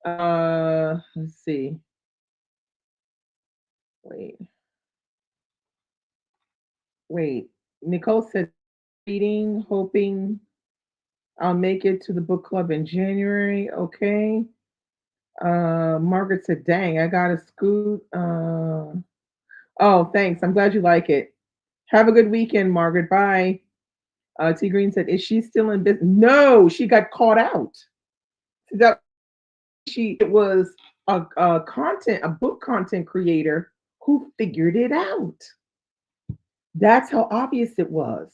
Let's see. Wait, wait. Nicole said reading, hoping I'll make it to the book club in January. Okay. Margaret said, dang, I got to scoot. Oh, thanks. I'm glad you like it. Have a good weekend, Margaret. Bye. T Green said, is she still in business? No, she got caught out. That she it was a book content creator who figured it out. That's how obvious it was.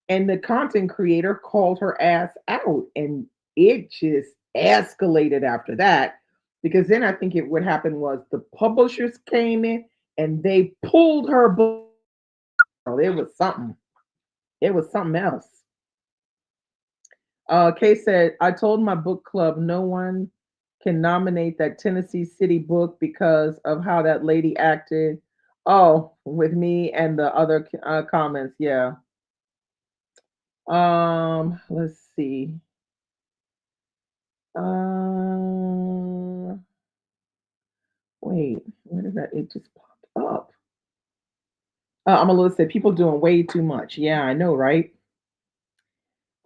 And the content creator called her ass out, and it just escalated after that, because then I think what happened was the publishers came in and they pulled her book. Oh, it was something else. Kay said, I told my book club no one can nominate that Tennessee City book because of how that lady acted. Oh, with me and the other comments. Yeah. Let's see. Uh, wait, where did that? It just popped up. Amalua said, people doing way too much. Yeah, I know, right?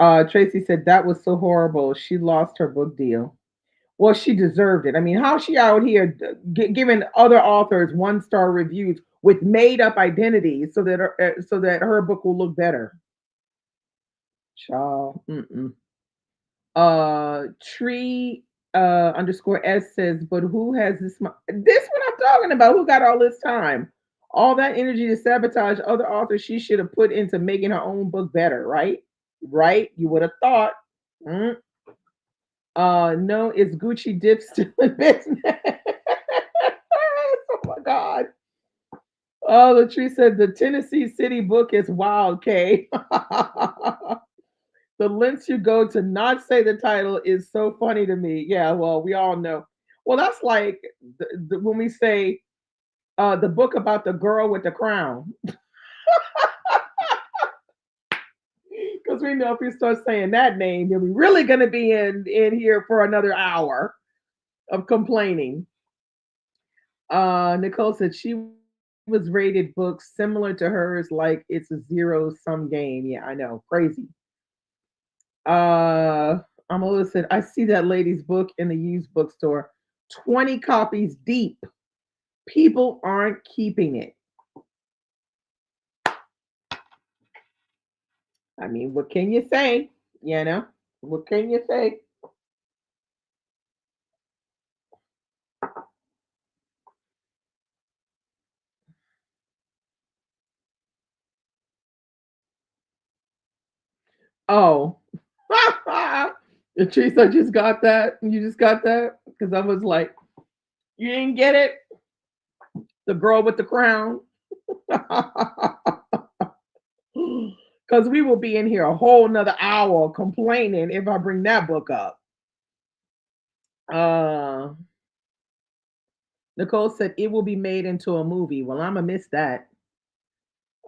Tracy said, that was so horrible. She lost her book deal. Well, she deserved it. I mean, how she out here giving other authors one-star reviews with made-up identities so that her book will look better? Child. Mm-mm. Tree underscore S says, but who has this what I'm talking about? Who got all this time? All that energy to sabotage other authors she should have put into making her own book better, right? Right? You would have thought. Mm. No, it's Gucci Dip still in business. Oh my God. Oh, the tree said the Tennessee City book is wild, Kay. The lengths you go to not say the title is so funny to me. Yeah, well, we all know. Well, that's like when we say the book about the girl with the crown, because we know if we start saying that name, then we're really going to be in here for another hour of complaining. Nicole said she was rated books similar to hers, like it's a zero sum game. Yeah, I know, crazy. Amala said, I see that lady's book in the used bookstore, 20 copies deep. People aren't keeping it. I mean, what can you say? You know, what can you say? Oh, Patrice, I just got that. You just got that? Because I was like, you didn't get it? The girl with the crown? Because we will be in here a whole nother hour complaining if I bring that book up. Uh, Nicole said it will be made into a movie. Well, I'm gonna miss that.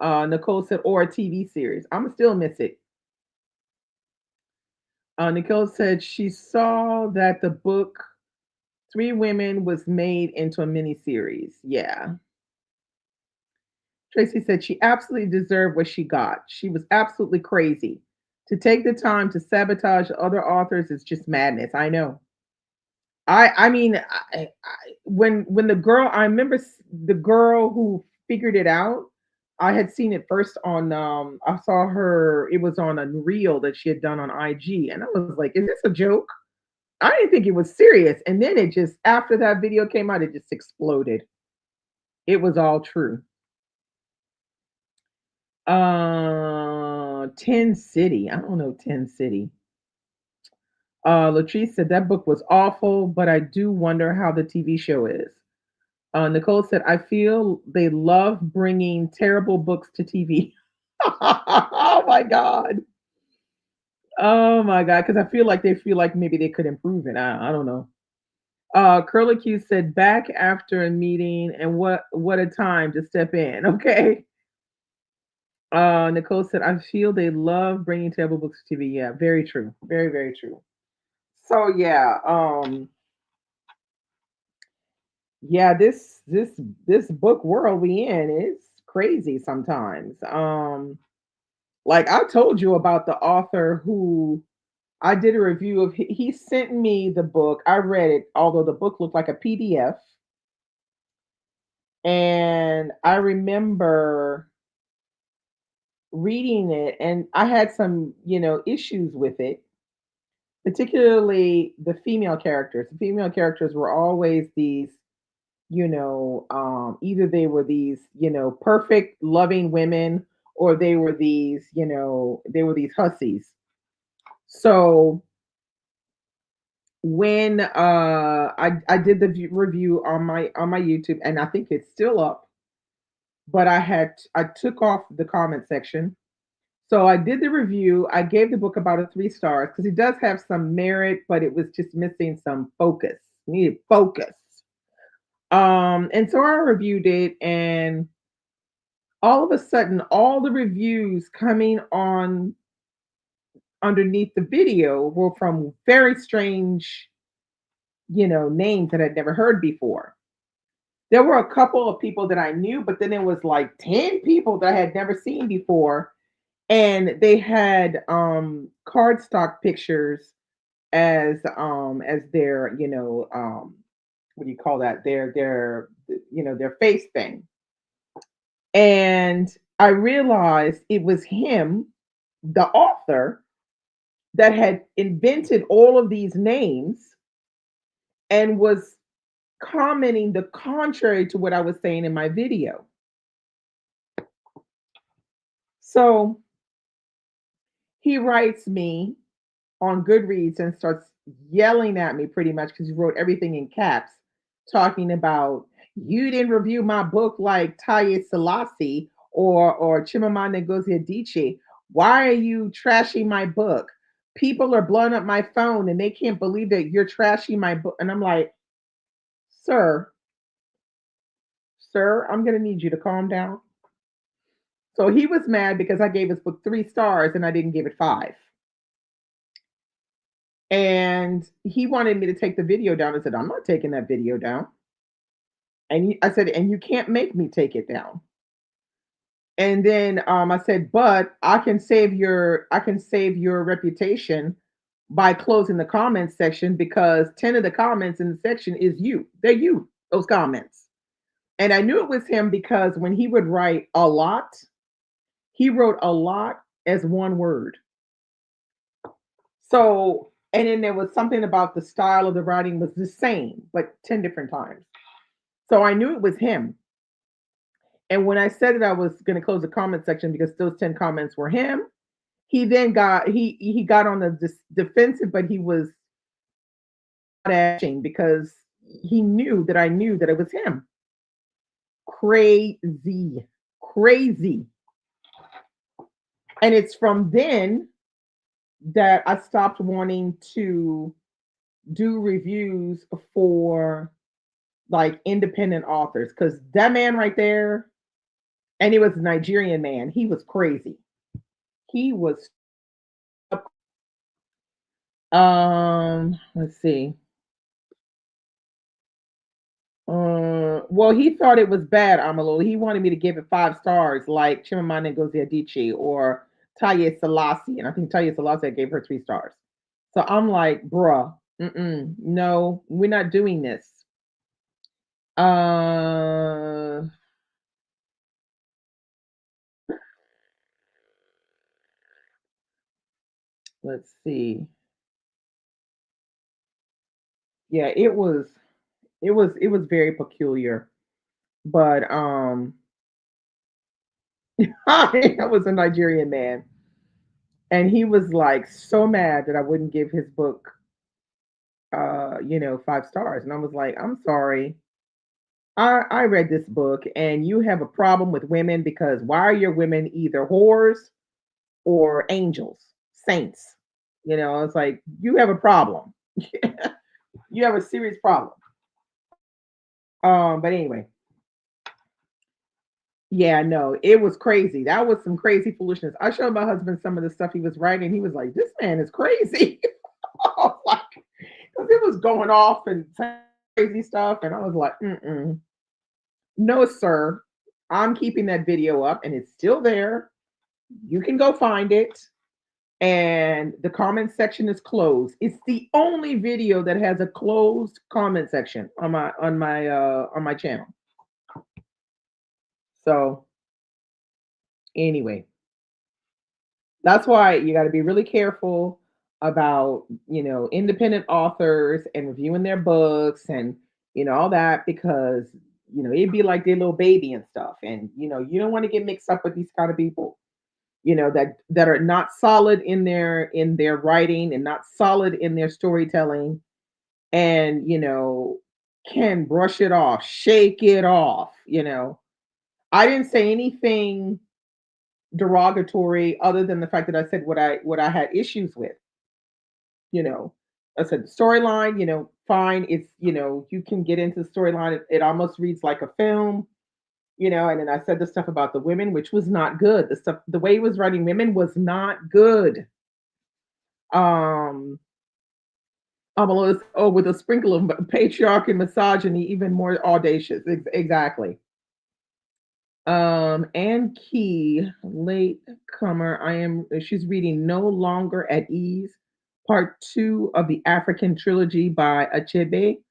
Nicole said, or a TV series. I'm gonna still miss it. Nicole said she saw that the book Three Women was made into a miniseries. Yeah. Tracy said she absolutely deserved what she got. She was absolutely crazy. To take the time to sabotage other authors is just madness. I know. I mean, when the girl, I remember the girl who figured it out. I had seen it first on. I saw her. It was on a reel that she had done on IG, and I was like, "Is this a joke?" I didn't think it was serious, and then it just after that video came out, it just exploded. It was all true. Ten City. I don't know Ten City. Latrice said that book was awful, but I do wonder how the TV show is. Nicole said, I feel they love bringing terrible books to TV. Oh my God. Oh my God. Because I feel like they feel like maybe they could improve it. I don't know. Curly Q said, back after a meeting, and what a time to step in. Okay. Nicole said, I feel they love bringing terrible books to TV. Yeah, very true. Very, very true. So yeah, yeah, this book world we in is crazy sometimes. Like I told you about the author who I did a review of. He sent me the book. I read it, although the book looked like a PDF. And I remember reading it, and I had some, issues with it, particularly the female characters. The female characters were always these, either they were these, perfect, loving women, or they were these, they were these hussies. So when I did the review on my YouTube, and I think it's still up, but I took off the comment section. So I did the review. I gave the book about a 3 stars because it does have some merit, but it was just missing some focus. Needed focus. And so I reviewed it, and all of a sudden, all the reviews coming on underneath the video were from very strange, names that I'd never heard before. There were a couple of people that I knew, but then it was like 10 people that I had never seen before. And they had cardstock pictures as their, what do you call that? Their face thing. And I realized it was him, the author, that had invented all of these names and was commenting the contrary to what I was saying in my video. So he writes me on Goodreads and starts yelling at me pretty much because he wrote everything in caps, talking about you didn't review my book like Taye Selassie or Chimamanda Ngozi Adichie. Why are you trashing my book? People are blowing up my phone and they can't believe that you're trashing my book. And I'm like, sir, sir, I'm gonna need you to calm down. So he was mad because I gave his book 3 stars and I didn't give it 5. And he wanted me to take the video down. I said, I'm not taking that video down. I said, and you can't make me take it down. And then I said, but I can save your reputation by closing the comments section because 10 of the comments in the section is you. They're you, those comments. And I knew it was him because when he would write a lot, he wrote a lot as one word. So, and then there was something about the style of the writing was the same, but 10 different times. So I knew it was him. And when I said that I was going to close the comment section because those 10 comments were him, he got on the defensive, but he was not ashing because he knew that I knew that it was him. Crazy, crazy. And it's from then that I stopped wanting to do reviews for like independent authors because that man right there, and he was a Nigerian man, he was crazy. He was let's see. Well, he thought it was bad, Amalo. He wanted me to give it 5 stars, like Chimamanda Ngozi Adichie or Taye Selassie, and I think Taye Selassie gave her 3 stars. So I'm like, bruh, no, we're not doing this. Uh, let's see. Yeah, it was very peculiar, but That was a Nigerian man, and he was like so mad that I wouldn't give his book, 5 stars, and I was like, I'm sorry. I read this book, and you have a problem with women because why are your women either whores or angels, saints? It's like you have a problem. You have a serious problem. But anyway, yeah, no, it was crazy. That was some crazy foolishness. I showed my husband some of the stuff he was writing. He was like, "This man is crazy." I was like, because it was going off and saying crazy stuff, and I was like, "Mm-mm, no, sir. I'm keeping that video up, and it's still there. You can go find it." And the comment section is closed. It's the only video that has a closed comment section on my channel. So anyway, that's why you got to be really careful about, independent authors and reviewing their books and, all that because, it'd be like their little baby and stuff. And, you don't want to get mixed up with these kind of people, that are not solid in their writing and not solid in their storytelling and, can brush it off, shake it off. I didn't say anything derogatory other than the fact that I said what I had issues with. You know, I said the storyline, fine. It's you can get into the storyline. It almost reads like a film, and then I said the stuff about the women, which was not good. The way he was writing women was not good. Um, with a sprinkle of patriarchy and misogyny, even more audacious. Exactly. Anne Key, late comer. She's reading No Longer at Ease, part two of the African trilogy by Achebe.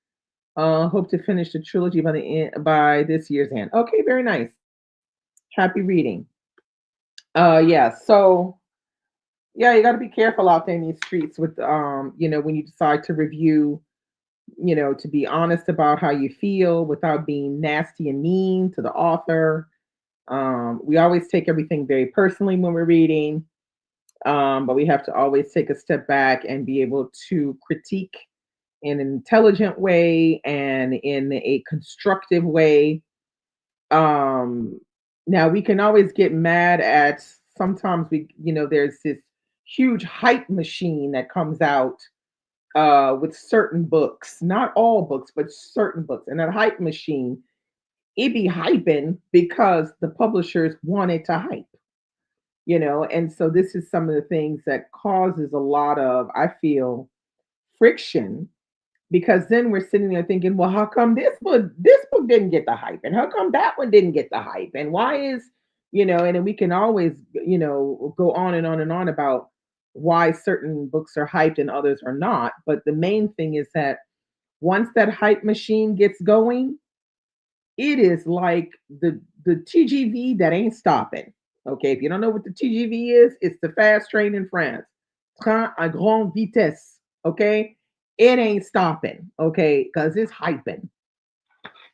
Hope to finish the trilogy by this year's end. Okay, very nice. Happy reading. Yeah, so yeah, you gotta be careful out there in these streets with when you decide to review, to be honest about how you feel without being nasty and mean to the author. We always take everything very personally when we're reading, but we have to always take a step back and be able to critique in an intelligent way and in a constructive way. Um, Now, we can always get mad at sometimes there's this huge hype machine that comes out with certain books, not all books, but certain books. And that hype machine, it be hyping because the publishers wanted to hype, and so this is some of the things that causes a lot of, I feel, friction because then we're sitting there thinking, well, how come this book didn't get the hype, and how come that one didn't get the hype, and why is, and then we can always, go on and on and on about why certain books are hyped and others are not. But the main thing is that once that hype machine gets going, it is like the TGV that ain't stopping. Okay, if you don't know what the TGV is, it's the fast train in France. Train à grande vitesse. Okay, it ain't stopping. Okay, because it's hyping.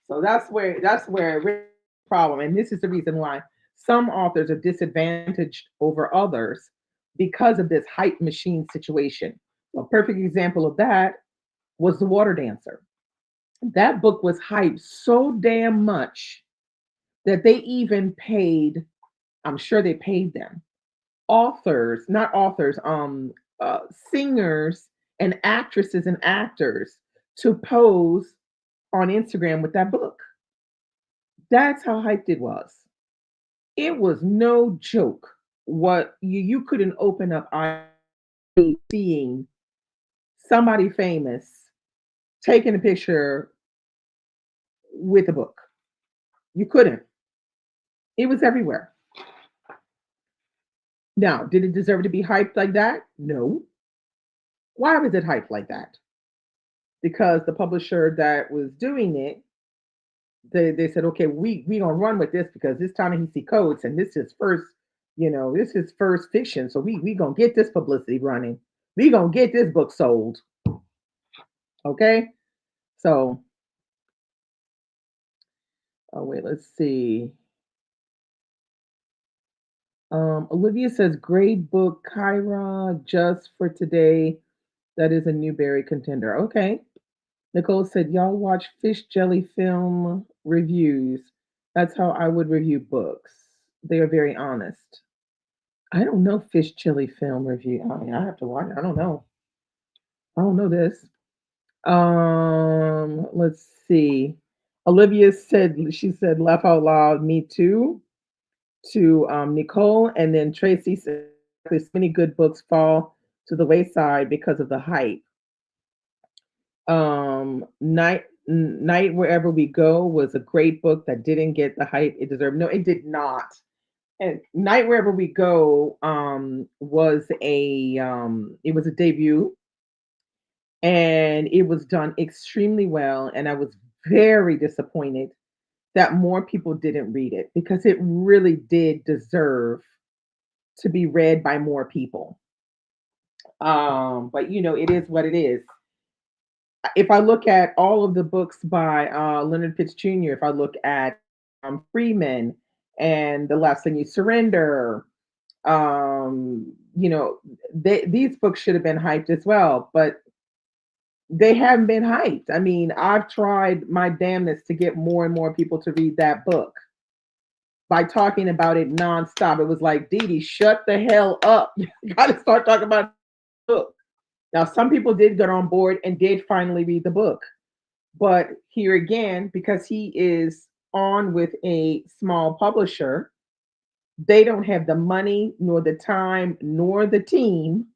So that's where really the problem, and this is the reason why some authors are disadvantaged over others because of this hype machine situation. A perfect example of that was The Water Dancer. That book was hyped so damn much that they even paid, I'm sure they paid them, authors, not authors, singers and actresses and actors to pose on Instagram with that book. That's how hyped it was. It was no joke. What you couldn't open up eye seeing somebody famous taking a picture with a book. You couldn't. It was everywhere. Now, did it deserve to be hyped like that? No. Why was it hyped like that? Because the publisher that was doing it, they said, okay, we gonna run with this because this Ta-Nehisi Coates and this is first, this is first fiction, so we gonna get this publicity running. We gonna get this book sold. Okay, so oh wait, let's see. Olivia says, great book, Kyra, just for today. That is a Newberry contender. Okay. Nicole said, y'all watch fish jelly film reviews. That's how I would review books. They are very honest. I don't know fish jelly film review. I mean, I have to watch it. I don't know. I don't know this. Let's see. Olivia said, she said, laugh out loud, me too, to Nicole. And then Tracy said, there's many good books fall to the wayside because of the hype. Night Wherever We Go was a great book that didn't get the hype it deserved. No, it did not. And Night Wherever We Go was a debut, and it was done extremely well, and I was very disappointed that more people didn't read it because it really did deserve to be read by more people. But it is what it is. If I look at all of the books by Leonard Pitts Jr., if I look at Freeman and The Last Thing You Surrender, these books should have been hyped as well, but they haven't been hyped. I mean, I've tried my damnedest to get more and more people to read that book by talking about it nonstop. It was like, Dee Dee, shut the hell up. You got to start talking about the book. Now, some people did get on board and did finally read the book. But here again, because he is on with a small publisher, they don't have the money, nor the time, nor the team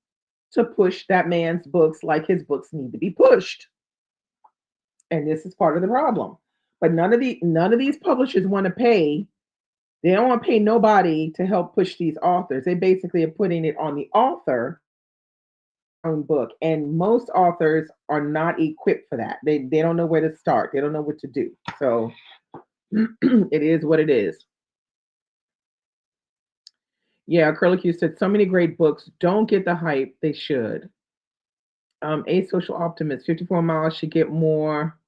to push that man's books like his books need to be pushed. And this is part of the problem. But none of these publishers want to pay. They don't want to pay nobody to help push these authors. They basically are putting it on the author own book. And most authors are not equipped for that. They don't know where to start. They don't know what to do. So it is what it is. Yeah, Curly Q said so many great books don't get the hype they should. A Social Optimist, 54 Miles should get more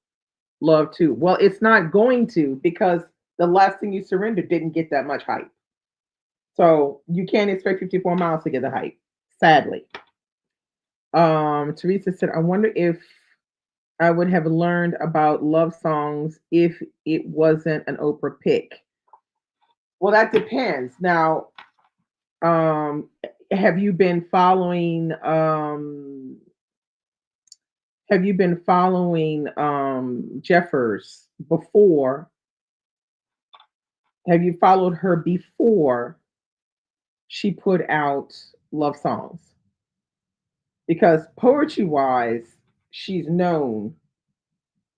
love too. Well, it's not going to because The Last Thing You Surrender didn't get that much hype. So you can't expect 54 Miles to get the hype, sadly. Teresa said, I wonder if I would have learned about love songs if it wasn't an Oprah pick. Well, that depends. Now, have you been following Jeffers before? Have you followed her before she put out love songs? Because poetry wise, she's known,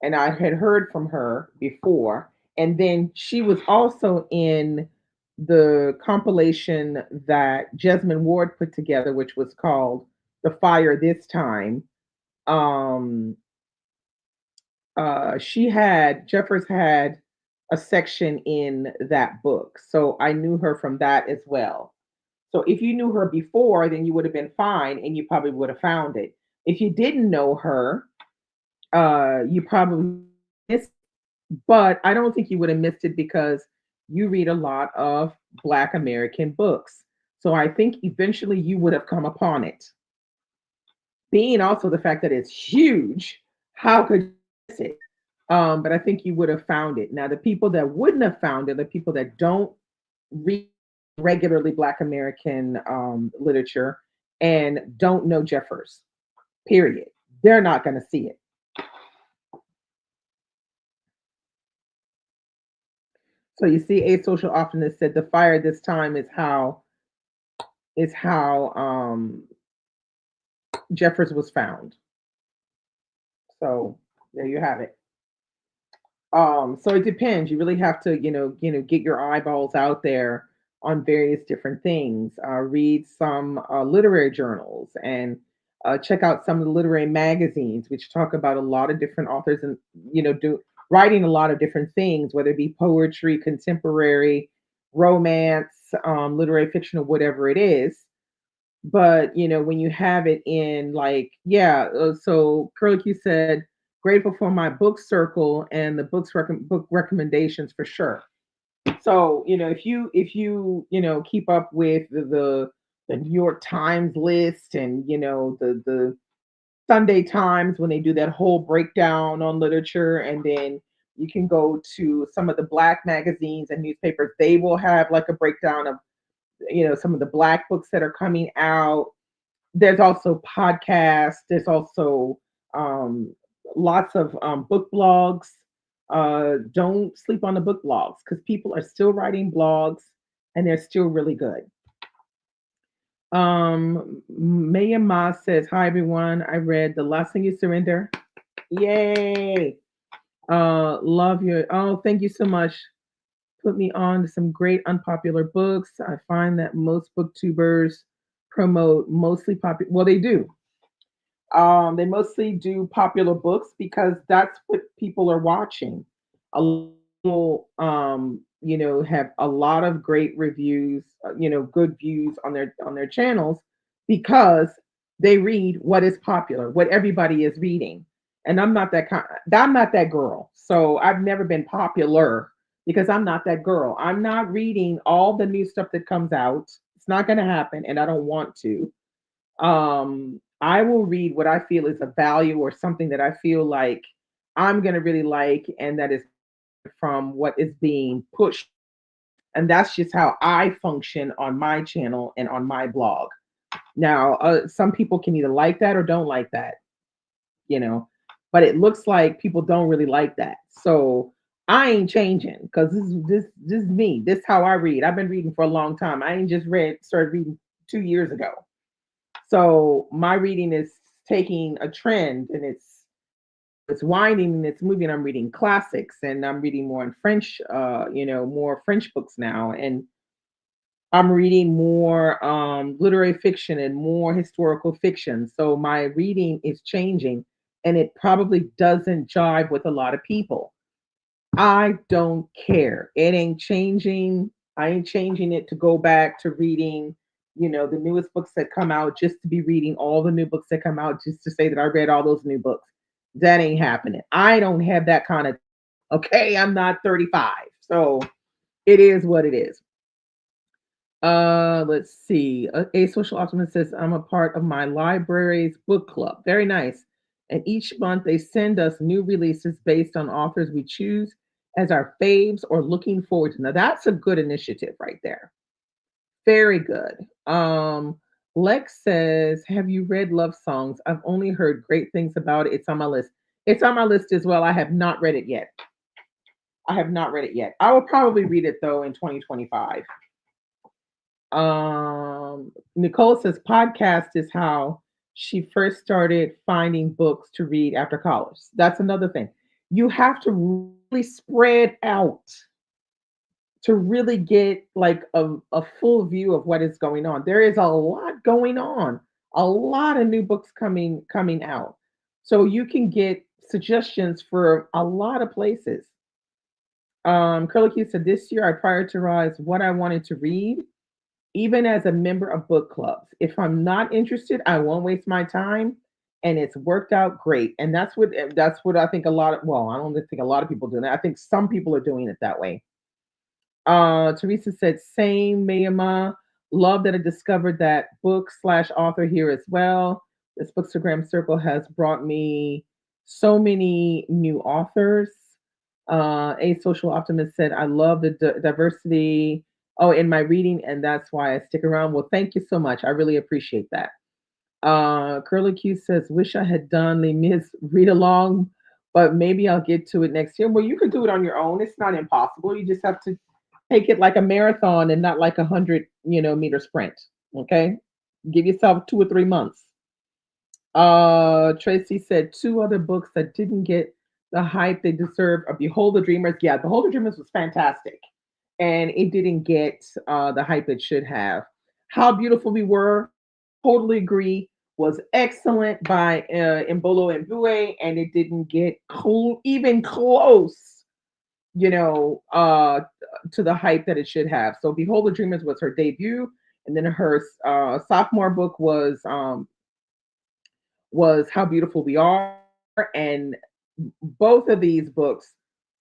and I had heard from her before. And then she was also in the compilation that Jesmyn Ward put together, which was called The Fire This Time. Um, Jeffers had a section in that book. So I knew her from that as well. So if you knew her before, then you would have been fine and you probably would have found it. If you didn't know her, you probably missed, but I don't think you would have missed it because you read a lot of Black American books. So I think eventually you would have come upon it. Being also the fact that it's huge, how could you miss it? But I think you would have found it. Now, the people that wouldn't have found it, the people that don't read regularly Black American literature and don't know Jeffers, period. They're not going to see it. So you see, a social optimist said the fire this time is how Jeffers was found. So there you have it. So it depends. You really have to, get your eyeballs out there on various different things. Read some literary journals and check out some of the literary magazines, which talk about a lot of different authors and do writing a lot of different things, whether it be poetry, contemporary, romance, literary fiction, or whatever it is. But when you have it in like, yeah, so Curly Q said, grateful for my book circle and the book recommendations for sure. So, if you keep up with the New York Times list, and the Sunday Times, when they do that whole breakdown on literature, and then you can go to some of the black magazines and newspapers, they will have like a breakdown of some of the black books that are coming out. There's also podcasts. There's also um, lots of book blogs. Don't sleep on the book blogs, because people are still writing blogs and they're still really good. Maya Ma says, "Hi everyone. I read The Last Thing You Surrender. Yay! Love your. Oh, thank you so much. Put me on to some great unpopular books. I find that most booktubers promote mostly popular. Well, they do. They mostly do popular books because that's what people are watching. A lot of people, have a lot of great reviews, good views on their channels, because they read what is popular, what everybody is reading. And I'm not that girl. So I've never been popular, because I'm not that girl. I'm not reading all the new stuff that comes out. It's not going to happen, and I don't want to. I will read what I feel is a value, or something that I feel like I'm going to really like, and that is from what is being pushed. And that's just how I function on my channel and on my blog. Now, some people can either like that or don't like that, you know, but it looks like people don't really like that. So I ain't changing, because this is me. This is how I read. I've been reading for a long time. I ain't just started reading 2 years ago. So my reading is taking a trend, and it's winding and it's moving. I'm reading classics, and I'm reading more in French, more French books now. And I'm reading more literary fiction and more historical fiction. So my reading is changing, and it probably doesn't jive with a lot of people. I don't care. It ain't changing. I ain't changing it to go back to reading, the newest books that come out, just to be reading all the new books that come out, just to say that I read all those new books. That ain't happening. I don't have that kind of, okay, I'm not 35. So it is what it is. Let's see. A social optimist says, I'm a part of my library's book club. Very nice. And each month they send us new releases based on authors we choose as our faves or looking forward to. Now that's a good initiative right there. Very good. Lex says, have you read Love Songs? I've only heard great things about it. It's on my list. It's on my list as well. I have not read it yet. I have not read it yet. I will probably read it though in 2025. Nicole says podcast is how she first started finding books to read after college. That's another thing. You have to really spread out to really get like a full view of what is going on. There is a lot going on, a lot of new books coming out. So you can get suggestions for a lot of places. Curly Q said, this year I prioritized what I wanted to read, even as a member of book clubs. If I'm not interested, I won't waste my time. And it's worked out great. And that's what I think a lot of, well, I don't think a lot of people do that. I think some people are doing it that way. Teresa said, same, Mayama. Love that I discovered that book slash author here as well. This Bookstagram circle has brought me so many new authors. A social optimist said, I love the diversity. Oh, in my reading, and that's why I stick around. Well, thank you so much. I really appreciate that. Curly Q says, wish I had done Les Mis read along, but maybe I'll get to it next year. Well, you could do it on your own. It's not impossible. You just have to take it like a marathon and not like 100 meter sprint. Okay, give yourself 2 or 3 months. Tracy said two other books that didn't get the hype they deserve are Behold the Dreamers. Yeah, Behold the Dreamers was fantastic, and it didn't get the hype it should have. How Beautiful We Were, totally agree, was excellent by Mbolo Mbue, and it didn't get even close, you know, uh, to the hype that it should have. So Behold the Dreamers was her debut, and then her sophomore book was How Beautiful We Are, and both of these books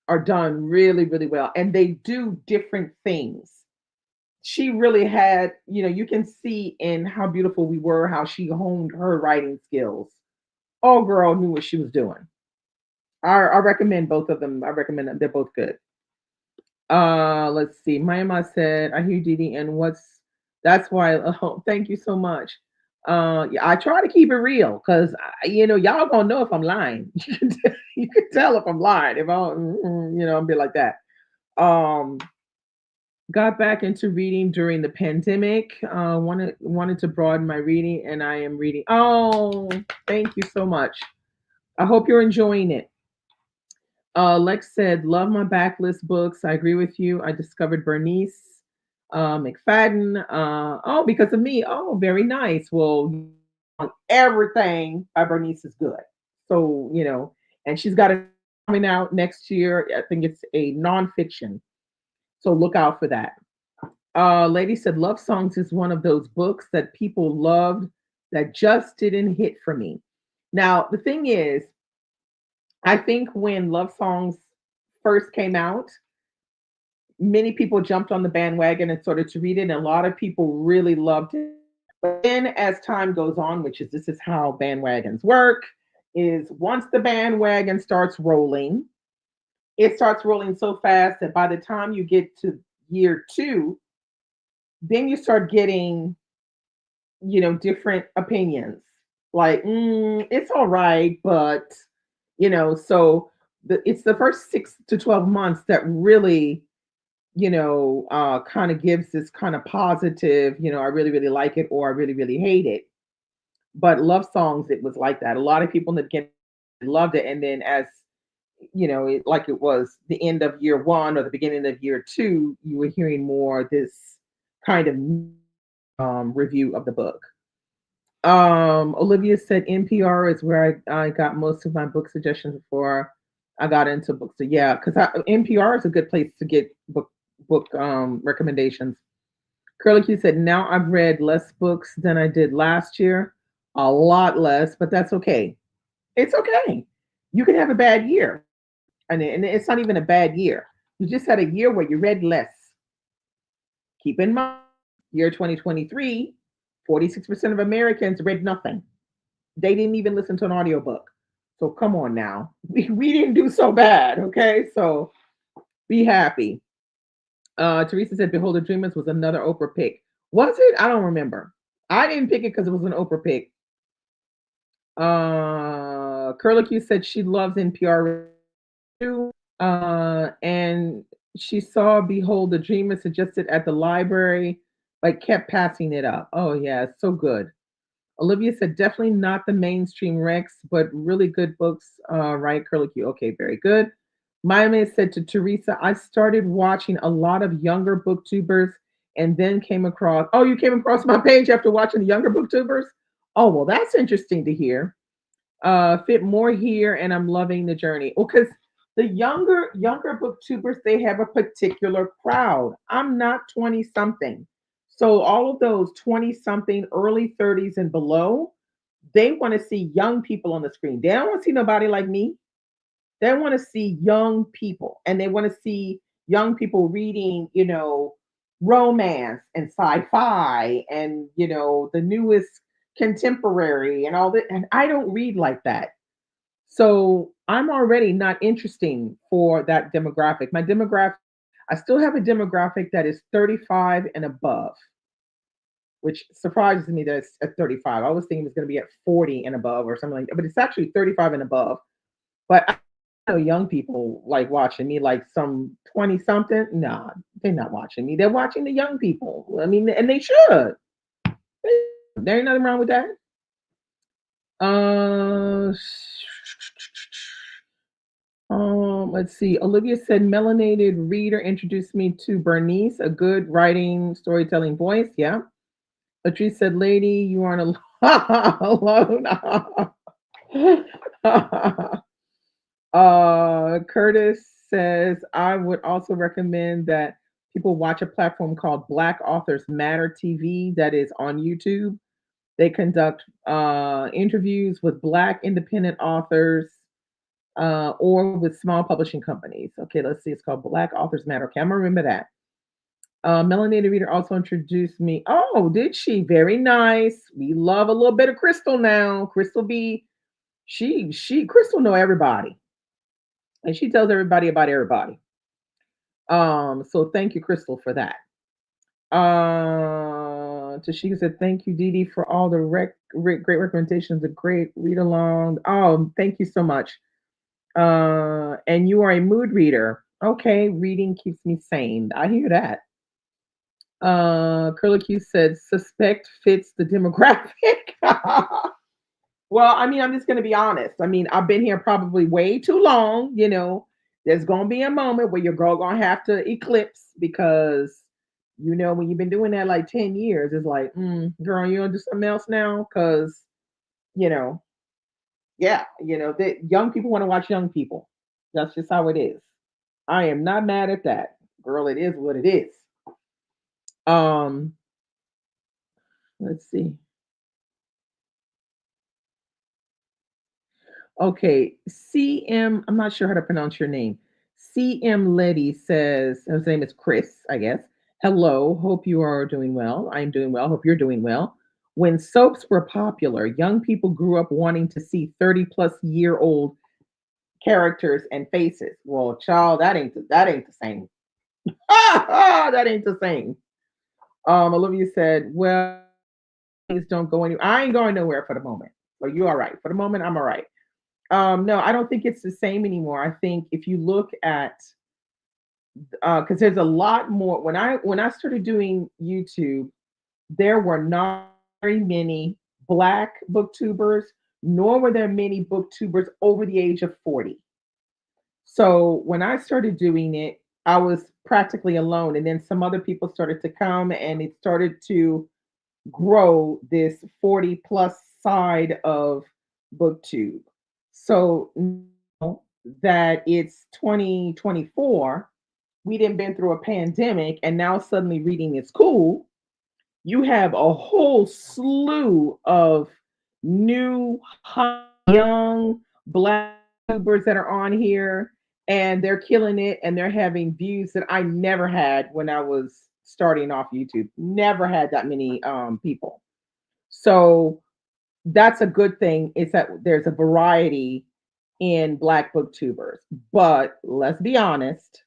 are done really, really well. And they do different things. She really had, you can see in How Beautiful We Were, how she honed her writing skills. Oh, girl knew what she was doing. I recommend both of them. I recommend them. They're both good. Let's see. Mayama said, I hear Didi, and what's that's why oh, thank you so much. Yeah, I try to keep it real because y'all gonna know if I'm lying. You can tell if I'm lying if I don't, I'll be like that. Um, got back into reading during the pandemic. Wanted to broaden my reading, and I am reading. Oh, thank you so much. I hope you're enjoying it. Lex said, love my backlist books. I agree with you. I discovered Bernice McFadden. Oh, because of me. Oh, very nice. Well, everything by Bernice is good. So, and she's got it coming out next year. I think it's a nonfiction. So look out for that. Lady said, Love Songs is one of those books that people loved that just didn't hit for me. Now, the thing is, I think when Love Songs first came out, many people jumped on the bandwagon and started to read it, and a lot of people really loved it. But then as time goes on, which is this is how bandwagons work, is once the bandwagon starts rolling, it starts rolling so fast that by the time you get to year two, then you start getting, different opinions. Like, it's all right, but so it's the first 6 to 12 months that really kind of gives this kind of positive, I really, really like it or I really, really hate it. But Love Songs, it was like that. A lot of people in the beginning loved it. And then as, like it was the end of year one or the beginning of year two, you were hearing more this kind of review of the book. Olivia said NPR is where I got most of my book suggestions before I got into books. So yeah, because NPR is a good place to get book recommendations. Curly Q said, now I've read less books than I did last year, a lot less, but that's okay. It's okay. You can have a bad year, and it's not even a bad year. You just had a year where you read less. Keep in mind, year 2023, 46% of Americans read nothing. They didn't even listen to an audiobook. So come on now. We didn't do so bad, okay? So be happy. Teresa said Beholder Dreamers was another Oprah pick. Was it? I don't remember. I didn't pick it because it was an Oprah pick. Curlicue said she loves NPR too. And she saw Behold the Dreamer suggested at the library, but kept passing it up. Oh yeah, it's so good. Olivia said definitely not the mainstream Rex, but really good books. Right, Curlicue. Okay, very good. Miami said to Teresa, I started watching a lot of younger booktubers and then came across, oh, you came across my page after watching the younger booktubers? Oh, well, that's interesting to hear. Fit more here, and I'm loving the journey. Well, because the younger booktubers, they have a particular crowd. I'm not 20 something. So all of those 20 something, early 30s and below, they want to see young people on the screen. They don't want to see nobody like me. They want to see young people, and they want to see young people reading, romance and sci-fi and, the newest contemporary and all that. And I don't read like that. So I'm already not interesting for that demographic. My demographic, I still have a demographic that is 35 and above, which surprises me that it's at 35. I was thinking it was going to be at 40 and above or something like that, but it's actually 35 and above. But I know young people like watching me, like some 20 something. Nah, they're not watching me. They're watching the young people. I mean, and they should. There ain't nothing wrong with that. Uh, let's see. Olivia said melanated reader introduced me to Bernice, a good writing, storytelling voice. Yeah. Latrice said, lady, you aren't alone. Curtis says, I would also recommend that people watch a platform called Black Authors Matter TV that is on YouTube. They conduct interviews with Black independent authors or with small publishing companies. Okay, let's see. It's called Black Authors Matter. Okay, I'm gonna remember that. Melanated Reader also introduced me. Oh, did she? Very nice. We love a little bit of Crystal now. Crystal B. Crystal know everybody, and she tells everybody about everybody. So thank you, Crystal, for that. Tashika said, "Thank you, Dee Dee, for all the great recommendations. A great read along. Oh, thank you so much. And you are a mood reader. Okay, reading keeps me sane. I hear that. Curlicue said, suspect fits the demographic. Well, I mean, I'm just going to be honest. I mean, I've been here probably way too long. There's going to be a moment where your girl going to have to eclipse because, when you've been doing that like 10 years, it's like, girl, you want to do something else now? Because, you know, yeah, the young people want to watch young people. That's just how it is. I am not mad at that. Girl, it is what it is. Um, let's see. Okay, CM, I'm not sure how to pronounce your name. CM Letty says, his name is Chris, I guess. Hello, hope you are doing well. I'm doing well. Hope you're doing well. When soaps were popular, young people grew up wanting to see 30 plus year old characters and faces. Well, child, that ain't the same. That ain't the same. Olivia said, well, things don't go anywhere. I ain't going nowhere for the moment. So you all right. For the moment, I'm all right. No, I don't think it's the same anymore. I think if you look at because there's a lot more when I started doing YouTube, there were not very many black booktubers, nor were there many booktubers over the age of 40. So when I started doing it, I was practically alone. And then some other people started to come and it started to grow this 40 plus side of booktube. So now that it's 2024, we didn't been through a pandemic and now suddenly reading is cool. You have a whole slew of new young black tubers that are on here and they're killing it and they're having views that I never had when I was starting off YouTube. Never had that many people. So that's a good thing is that there's a variety in black booktubers. But let's be honest,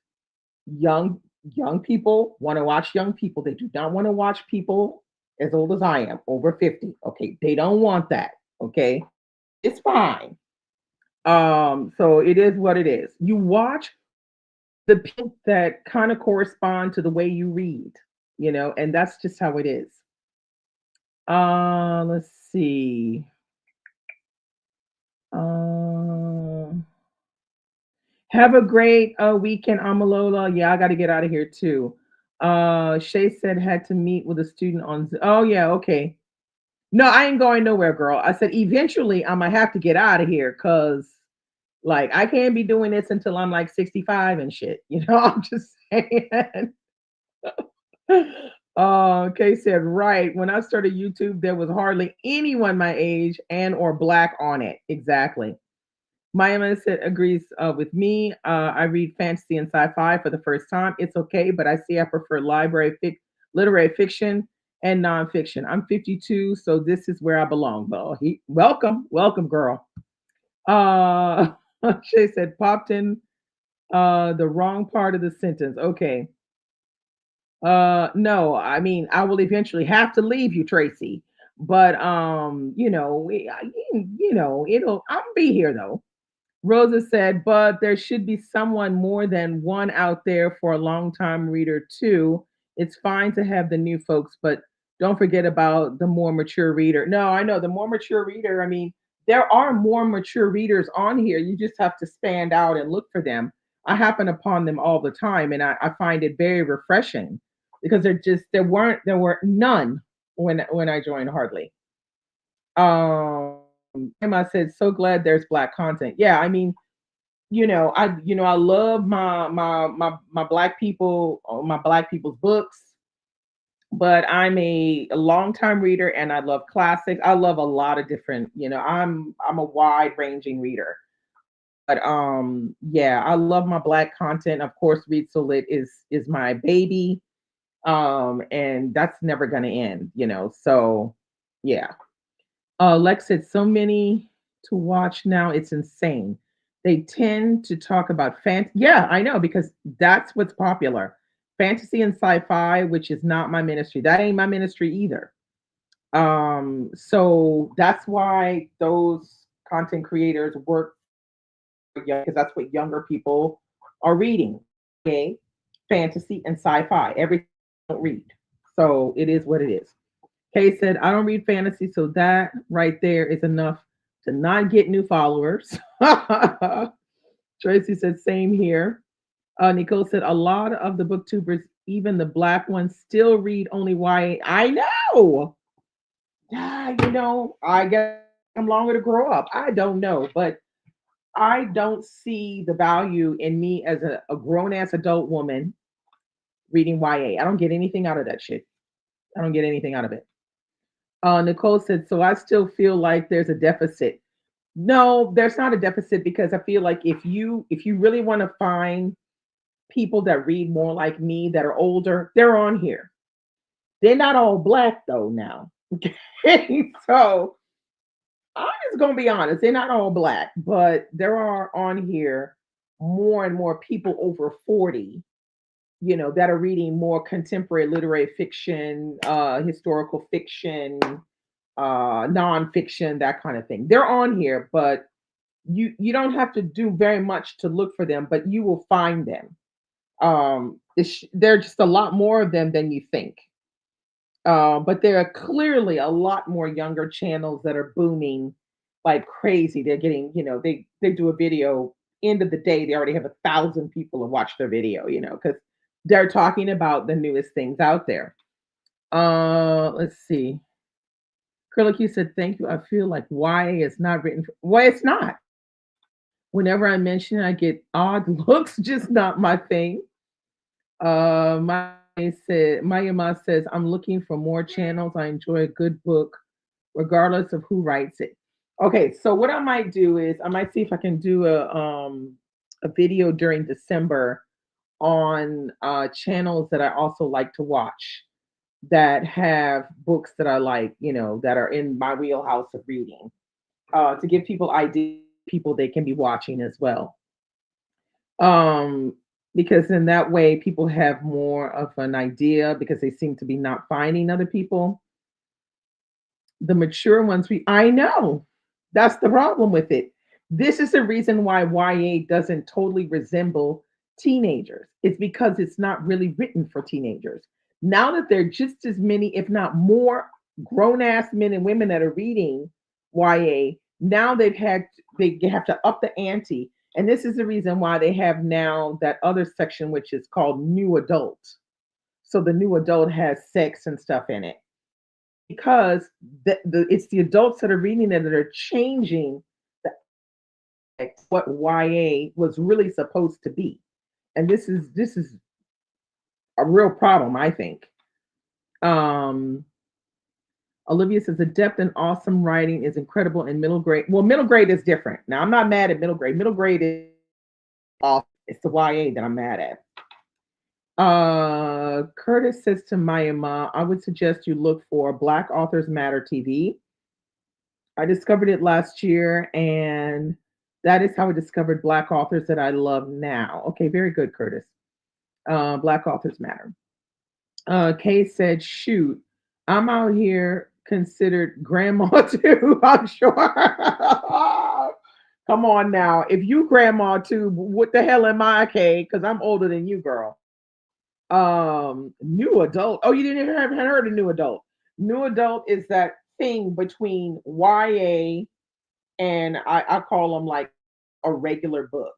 young young people want to watch young people. They do not want to watch people as old as I am, over 50. Okay, they don't want that. Okay, it's fine. So it is what it is. You watch the people that kind of correspond to the way you read, and that's just how it is. Let's see. Um, have a great weekend, Amalola. Yeah, I got to get out of here too. Shay said had to meet with a student on. Oh yeah, okay. No, I ain't going nowhere, girl. I said eventually I'm gonna have to get out of here because, like, I can't be doing this until I'm like 65 and shit. I'm just saying. Kay said, right. When I started YouTube, there was hardly anyone my age and or black on it. Exactly. Maya said agrees with me. I read fantasy and sci-fi for the first time. It's okay, but I see I prefer literary fiction and nonfiction. I'm 52, so this is where I belong. Well, welcome, girl. Uh, Shay said popped in the wrong part of the sentence. Okay. No, I mean I will eventually have to leave you, Tracy. But it'll. I'll be here though. Rosa said, but there should be someone more than one out there for a long time reader, too. It's fine to have the new folks, but don't forget about the more mature reader. No, I know the more mature reader. I mean, there are more mature readers on here. You just have to stand out and look for them. I happen upon them all the time, and I find it very refreshing because there were none when I joined hardly. Emma said, so glad there's black content. Yeah, I mean, I love my black people, my black people's books, but I'm a long time reader and I love classics. I love a lot of different, I'm a wide ranging reader. But yeah, I love my black content. Of course, Read So Lit is my baby. And that's never gonna end, you know. So yeah. Lex said so many to watch now, it's insane. They tend to talk about yeah, I know, because that's what's popular. Fantasy and sci-fi, which is not my ministry. That ain't my ministry either. So that's why those content creators work, because that's what younger people are reading. Okay, fantasy and sci-fi. Everything I don't read. So it is what it is. Kay said, I don't read fantasy, so that right there is enough to not get new followers. Tracy said, same here. Nicole said, a lot of the booktubers, even the black ones, still read only YA. I know. Yeah, you know, I guess I'm longer to grow up. I don't know, but I don't see the value in me as a grown ass adult woman reading YA. I don't get anything out of that shit. I don't get anything out of it. Nicole said, so I still feel like there's a deficit. No, there's not a deficit, because I feel like if you really want to find people that read more like me that are older, they're on here. They're not all black though now. Okay. So I'm just gonna be honest, they're not all black, but there are on here more and more people over 40, you know, that are reading more contemporary literary fiction, historical fiction, nonfiction, that kind of thing. They're on here, but you don't have to do very much to look for them, but you will find them. There are just a lot more of them than you think. But there are clearly a lot more younger channels that are booming like crazy. They're getting, you know, they do a video. End of the day, they already have 1,000 people to watch their video, you know, because they're talking about the newest things out there. Let's see. Acrylic, you said thank you. I feel like YA is not written for, well, it's not. Whenever I mention it, I get odd looks, just not my thing. Maya Ma says, I'm looking for more channels. I enjoy a good book, regardless of who writes it. Okay, so what I might do is I might see if I can do a video during December on channels that I also like to watch that have books that I like, you know, that are in my wheelhouse of reading, to give people ideas, people they can be watching as well. Um, because in that way, people have more of an idea, because they seem to be not finding other people. The mature ones, I know, that's the problem with it. This is the reason why YA doesn't totally resemble teenagers. It's because it's not really written for teenagers. Now that there are just as many, if not more, grown ass men and women that are reading YA, now they have to up the ante. And this is the reason why they have now that other section, which is called new adult. So the new adult has sex and stuff in it, because it's the adults that are reading it that are changing what YA was really supposed to be. And this is a real problem, I think. Um, Olivia says the depth and awesome writing is incredible in middle grade. Well, middle grade is different. Now, I'm not mad at middle grade. Middle grade is off. It's the YA that I'm mad at. Curtis says to Mayama, I would suggest you look for Black Authors Matter TV. I discovered it last year, and that is how I discovered Black authors that I love now. Okay, very good, Curtis. Black Authors Matter. Kay said, shoot, I'm out here considered grandma too, I'm sure. Come on now. If you grandma too, what the hell am I, Kay? Because I'm older than you, girl. New adult. Oh, you didn't haven't heard of new adult. New adult is that thing between YA and I call them like regular books.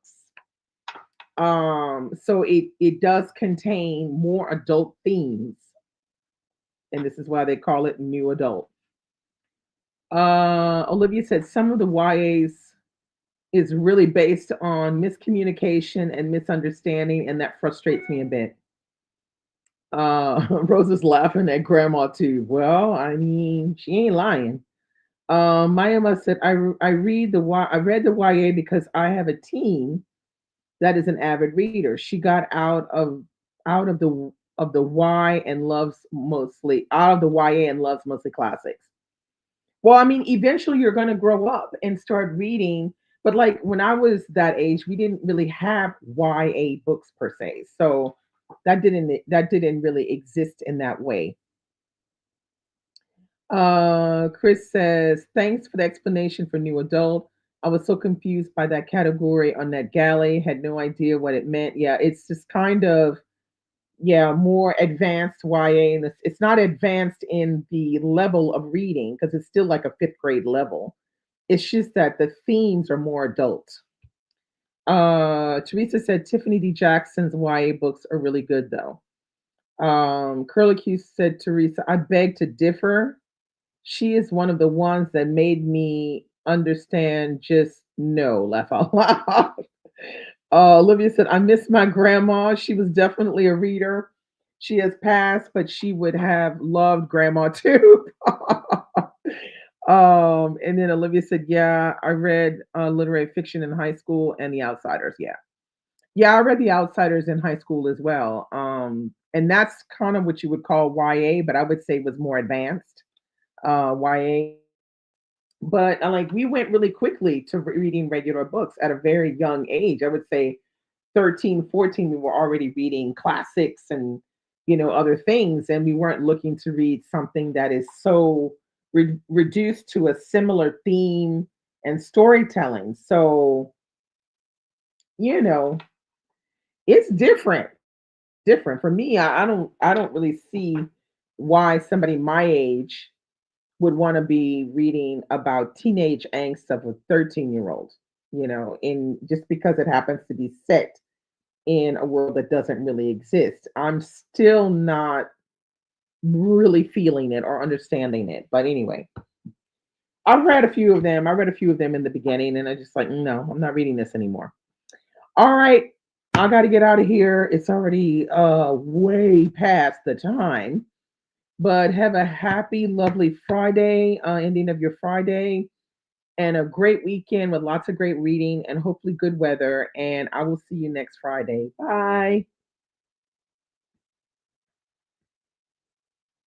So it does contain more adult themes, and this is why they call it new adult. Olivia said some of the YAs is really based on miscommunication and misunderstanding, and that frustrates me a bit. Rose is laughing at grandma too. Well, I mean, she ain't lying. Maya said, I read the YA because I have a teen that is an avid reader. She got out of the Y and loves mostly out of the YA and loves mostly classics. Well, I mean, eventually you're going to grow up and start reading. But like when I was that age, we didn't really have YA books per se, so that didn't really exist in that way. Chris says, thanks for the explanation for new adult. I was so confused by that category on that galley, had no idea what it meant. Yeah, it's just kind of, yeah, more advanced YA. And it's not advanced in the level of reading because it's still like a fifth grade level. It's just that the themes are more adult. Teresa said Tiffany D. Jackson's YA books are really good though. Curly Q said, Teresa, I beg to differ. She is one of the ones that made me understand just no, laugh out loud. Olivia said, I miss my grandma. She was definitely a reader. She has passed, but she would have loved grandma too. And then Olivia said, yeah, I read literary fiction in high school and The Outsiders. Yeah. Yeah, I read The Outsiders in high school as well. And that's kind of what you would call YA, but I would say was more advanced YA. But like we went really quickly to reading regular books at a very young age. I would say 13, 14, we were already reading classics and other things, and we weren't looking to read something that is so reduced to a similar theme and storytelling. So, you know, it's different for me. I don't really see why somebody my age would want to be reading about teenage angst of a 13-year old, in just because it happens to be set in a world that doesn't really exist. I'm still not really feeling it or understanding it. But anyway, I've read a few of them. I read a few of them in the beginning and I just like, no, I'm not reading this anymore. All right. I got to get out of here. It's already way past the time. But have a happy, lovely Friday, ending of your Friday, and a great weekend with lots of great reading and hopefully good weather. And I will see you next Friday. Bye.